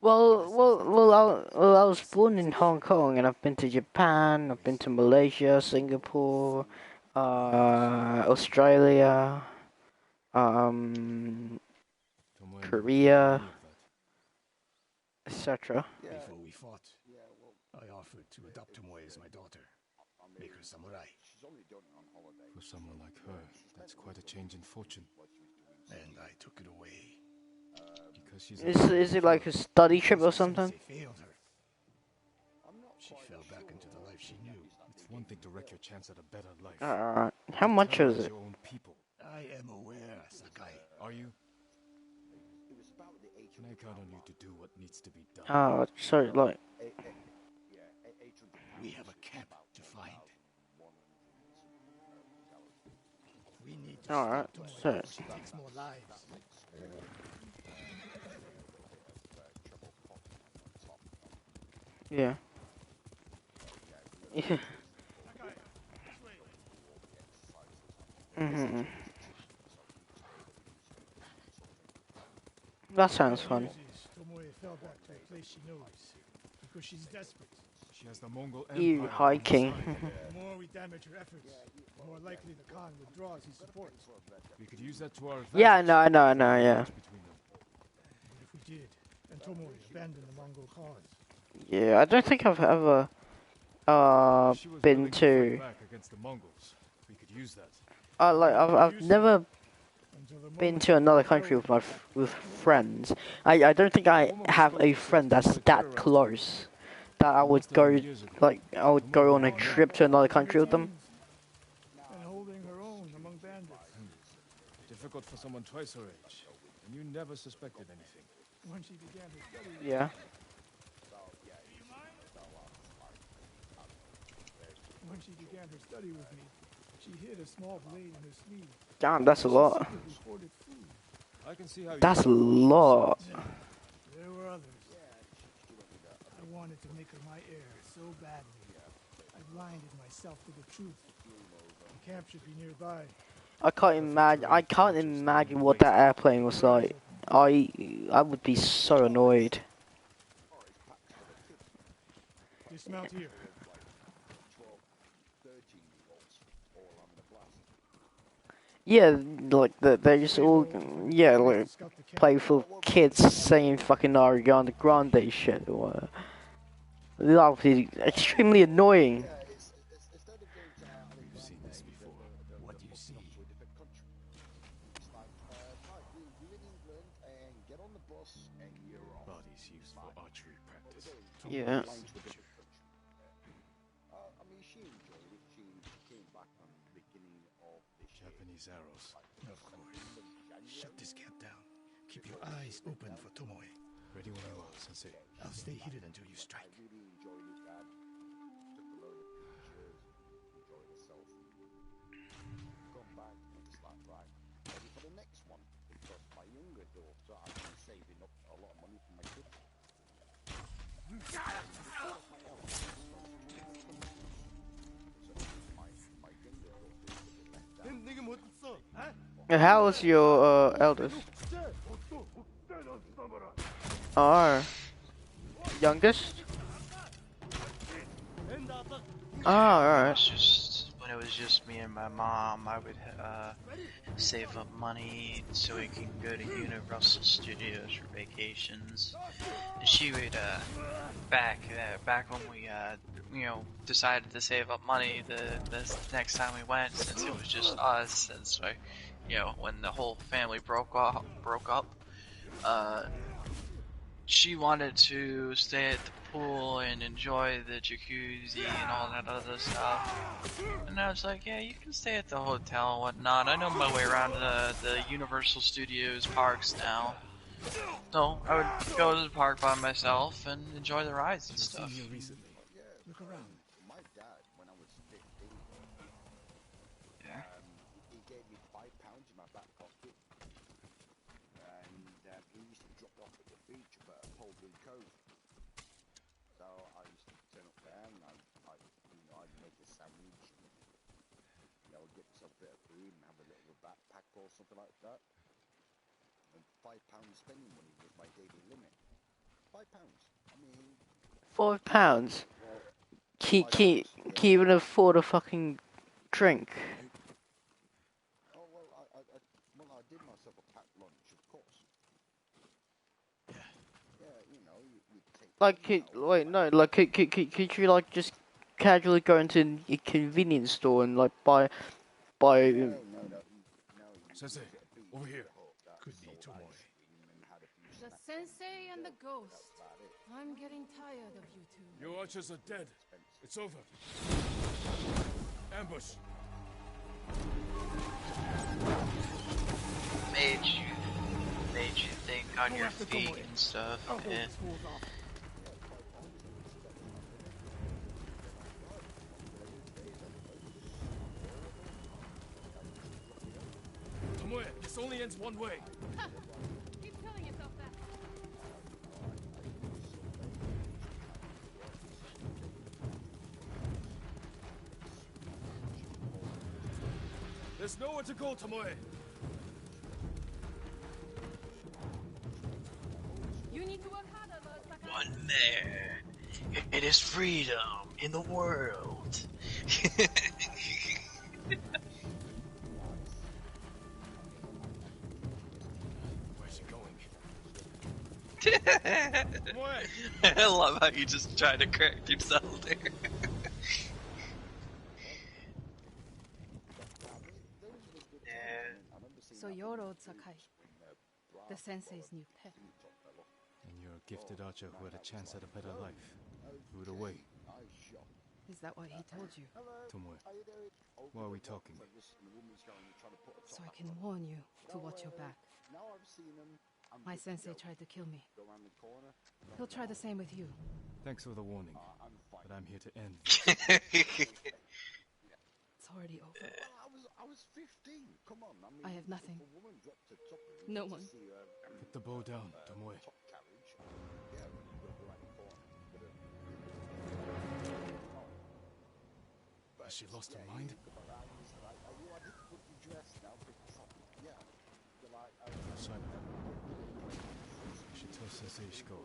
Well, I was born in Hong Kong, and I've been to Japan, I've been to Malaysia, Singapore, Australia, Korea, etc. Before we fought, I offered to adopt Tomoe as my daughter. Make her samurai. For someone like her, that's quite a change in fortune. And I took it away. Because she's Is it like a study trip or something? They failed her. She fell back into the life she knew. It's one thing to wreck your chance at a better life. How much is it? Your own people. I am aware, Sakai. Are you? Can I count on you to do what needs to be done? So like. We have a camp to find. We need to Alright, stop so. She takes more lives. Yeah. Yeah. That sounds fun. Tomoe fell back to a place she knows because she's desperate. She has the Mongol You Empire. hiking. The more we damage her efforts, the more likely the Khan withdraws his support. We could use that to our advantage. Yeah, I know, yeah. But if we did, and Tomoe abandoned the Mongol cause, Yeah, I don't think I've ever She was been willing to. fight back against the Mongols. We could use that. I've never been to another country with with friends. I don't think I have a friend that's that close that I would go on a trip to another country with them. And holding her own among bandits. Difficult for someone twice her age, and you never suspected anything. When she began her studies. Yeah. When she began her study with me, she hid a small blade in her sleeve. Damn, that's a lot. She hoarded food. I can see how That's a lot. There were others. I wanted to make her my heir so badly. I blinded myself to the truth. The camp should be nearby. I can't imagine what that airplane was like. I would be so annoyed. Dismount here. Yeah, like they're just all like playful kids saying fucking Ariana Grande shit. Or, that would be extremely annoying. We've seen this before. What do you see? Bodies used for archery practice. Yeah. Japanese arrows. Of course. Shut this camp down. Keep your eyes open for Tomoe. Ready when you are, Sensei. I'll stay hidden until you strike. How was your eldest? Oh, youngest? Oh, alright. When it was just me and my mom, I would save up money so we can go to Universal Studios for vacations. And she would back when we decided to save up money the next time we went, since it was just us, since when the whole family broke up, she wanted to stay at the pool and enjoy the jacuzzi and all that other stuff. And I was like, yeah, you can stay at the hotel and whatnot. I know my way around the Universal Studios parks now. So I would go to the park by myself and enjoy the rides and stuff. Look around. Yeah. He gave me £5 in my back pocket, and he used to drop off at the beach at Poldwyn Cove. So I used to turn up there, and I'd make a sandwich, and get myself a bit of food and have a little backpack or something like that. And £5 spending money was my daily limit. £5. I mean, £5. Can't even afford a fucking drink. oh well, I did myself a packed lunch, of course. Yeah, you take. Like, wait, no, like, could you like just casually go into a convenience store and like buy? No. Sensei, over here. Could be Tomoe. The sensei and the ghost. I'm getting tired of you two. Your archers are dead. It's over. Ambush. Made you think on your feet and stuff. Yeah. Tomoe, this only ends one way. Keep telling yourself that. There's nowhere to go, Tomoe. You need to work harder, Sakai. One man. It is freedom in the world. Where's he going? I love how you just tried to correct yourself there. So you're Goro Sakai, the sensei's new pet. And you're a gifted archer who had a chance at a better life. Threw it away. Is that what he told you? Tomoe, why are we talking? So I can warn you to watch your back. My sensei tried to kill me. He'll try the same with you. Thanks for the warning, but I'm here to end. It's already over. I was 15. Come on, I mean, I have nothing. if a woman dropped a top of No to one. see her, Put the bow down, Tomoe. top carriage. Yeah, you've got to go around the corner. Has she lost her mind? Simon, I should tell Sensei Ishiko.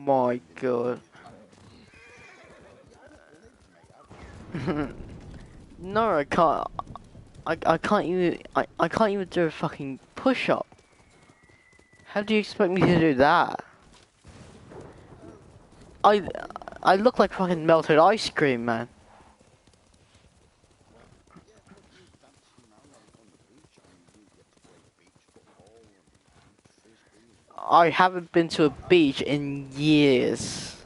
My god. No, I can't. I can't even. I can't even do a fucking push-up. How do you expect me to do that? I look like fucking melted ice cream, man. I haven't been to a beach in years.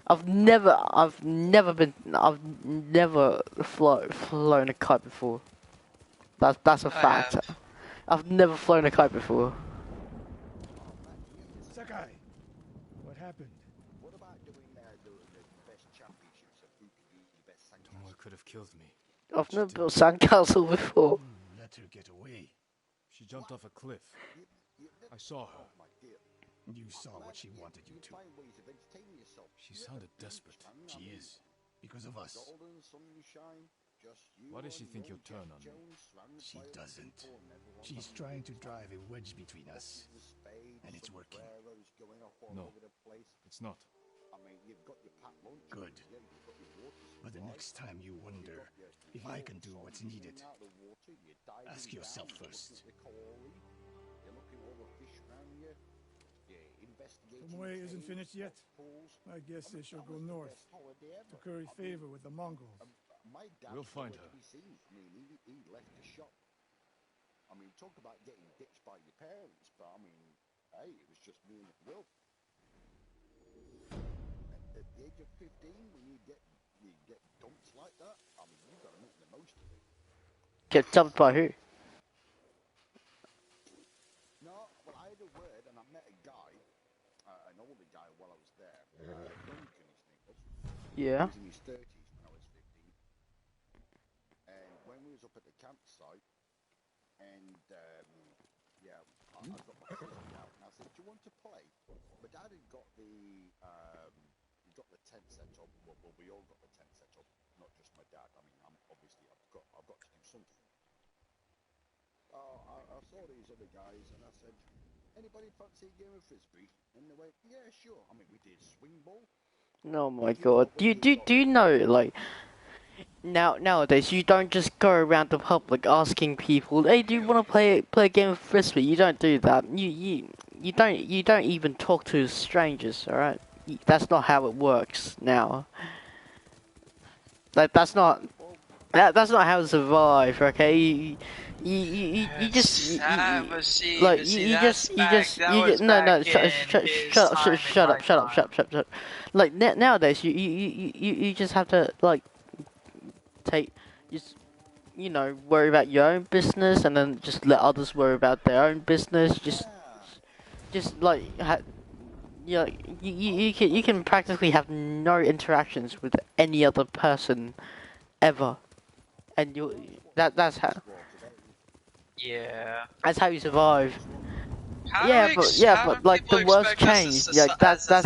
I've never flown a kite before. That's a fact. I've never flown a kite before. Sakai, what happened? What about doing the best championships of who could be the best sandcastle? Tomoe could have killed me. I've never built sandcastle before. Let her get away. She jumped off a cliff. I saw her. You saw what she wanted you to. She sounded desperate. She is. Because of us. Why does she think you'll turn on me? She doesn't. She's trying to drive a wedge between us. And it's working. No, it's not. Good. But the next time you wonder if I can do what's needed, ask yourself first. Tomoe isn't finished yet. I guess they shall go north to curry favor with the Mongols. We'll find her. He left the shop. I mean, talk about getting ditched by your parents, but I mean, hey, it was just me and Will. At the age of 15, when you get dumped like that, I mean, you've got to make the most of it. Get dumped by who? No, well, I had a word, and I met a guy, an older guy while I was there. Duncan, his name was. Yeah. He was in his 30s when I was 15. And when we was up at the campsite, and yeah, I got my phone out, and I said, "Do you want to play?" My dad had got the tent set up. Well, we all got the tent set up, not just my dad. I mean, obviously I've got to do something. I saw these other guys, and I said, "Anybody fancy a game of frisbee?" And they went, "Yeah, sure." I mean, we did swing ball. Oh my god. Do you know, like, nowadays you don't just go around the public asking people, "Hey, do you want to play a game of frisbee?" You don't do that. You don't even talk to strangers. All right. That's not how it works now. That's not how to survive. Okay. You just shut up. Like nowadays you just have to like worry about your own business and then just let others worry about their own business. Just like you can practically have no interactions with any other person ever, and that's how. Yeah. That's how you survive. How do Yeah, we? How do but like the people world's expect us changed. Like as a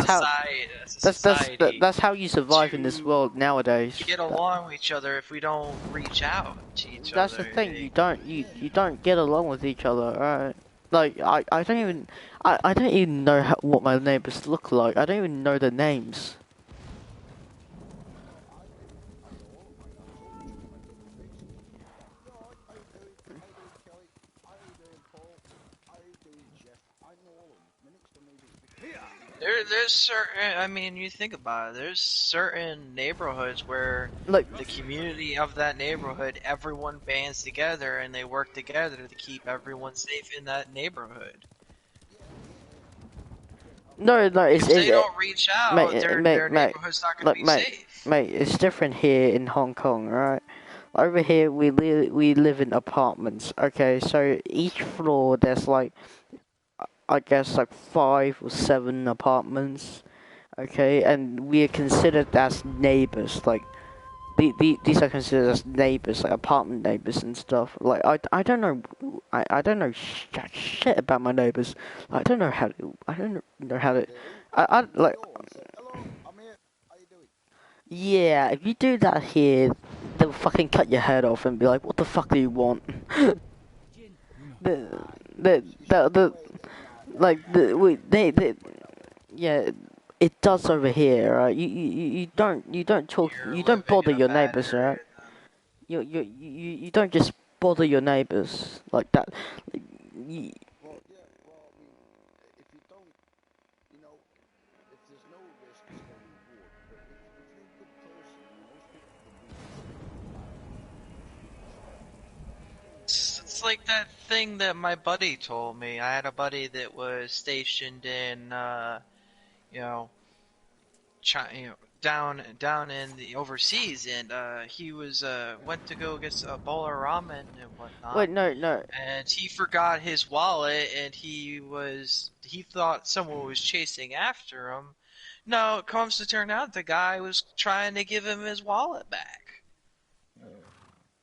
society that's how you survive in this world to nowadays. get along with each other if we don't reach out to each That's other? the thing. Like, You don't get along with each other, right? Like I don't even I don't even know what my neighbors look like. I don't even know their names. there's certain. I mean, you think about it. There's certain neighborhoods where Like the community of that neighborhood, everyone bands together and they work together to keep everyone safe in that neighborhood. no, If they don't reach out, their mate, neighborhood's not going to like be safe. mate, it's different here in Hong Kong, right? Over here we live in apartments. Okay, so each floor there's like I guess like 5 or 7 apartments. Okay, and we are considered as neighbors. Like these are considered as neighbors, like apartment neighbors and stuff. Like I don't know, I don't know shit about my neighbors. I don't know how to. I like. Yeah, if you do that here, they'll fucking cut your head off and be like, "What the fuck do you want?" the, the, like they, yeah, it does over here, right? You don't talk, You're you don't living bother in a your bad neighbors, right? area, then. You don't just bother your neighbors like that. Like, you, It's like that thing that my buddy told me. I had a buddy that was stationed in, you know, down in the overseas, and he was went to go get a bowl of ramen and whatnot, wait, no. and he forgot his wallet, and he thought someone was chasing after him. No, it comes to turn out the guy was trying to give him his wallet back.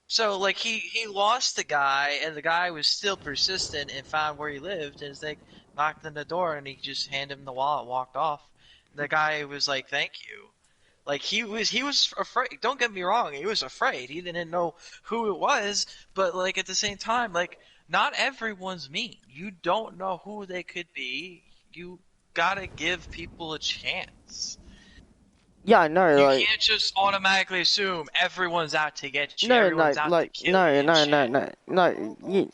So like he lost the guy, and the guy was still persistent and found where he lived, and it's like knocked on the door, and he just handed him the wallet, walked off. The guy was like, "Thank you." Like he was afraid. Don't get me wrong, he was afraid. He didn't know who it was, but like at the same time, like not everyone's mean. You don't know who they could be. You gotta give people a chance. Yeah, I know, You like can't just automatically assume everyone's out to get you. no, Everyone's out to kill you and no, shit. no. You,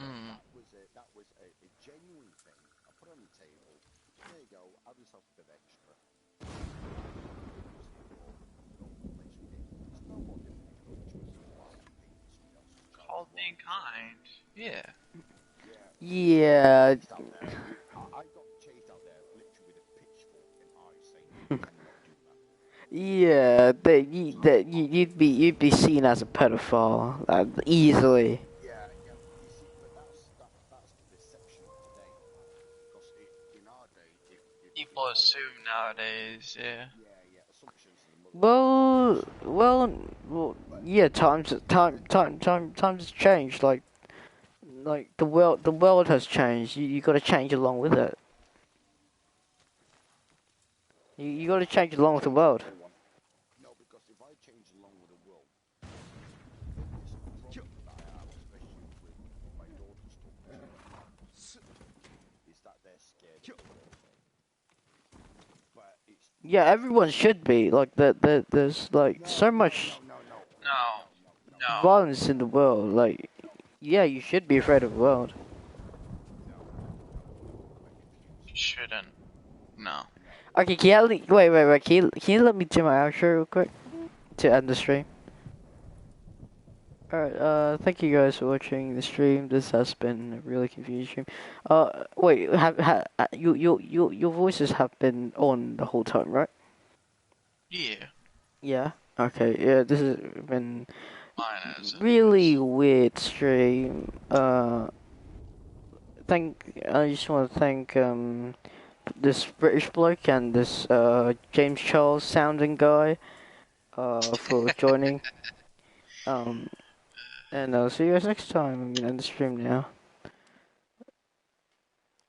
Mm. Called being kind. Yeah. yeah, yeah. You'd be seen as a pedophile easily. People assume nowadays, yeah. Well, yeah. Times changed. Like like the world has changed. You got to change along with it. You got to change along with the world. No, because if I change along with the world, that I have, especially with my daughter's stuff, is that they're scared. But it's Yeah, everyone should be like there's like so much No. violence in the world. Like, yeah, you should be afraid of the world. You shouldn't. No. Okay, wait. Can you let me do my outro real quick to end the stream? Alright, thank you guys for watching the stream. This has been a really confusing stream. Wait, your voices have been on the whole time, right? Yeah. Yeah. Okay. Yeah, this has been Mine is. really weird stream. I just want to thank this British bloke and this James Charles sounding guy for joining. And I'll see you guys next time. I'm gonna end the stream now.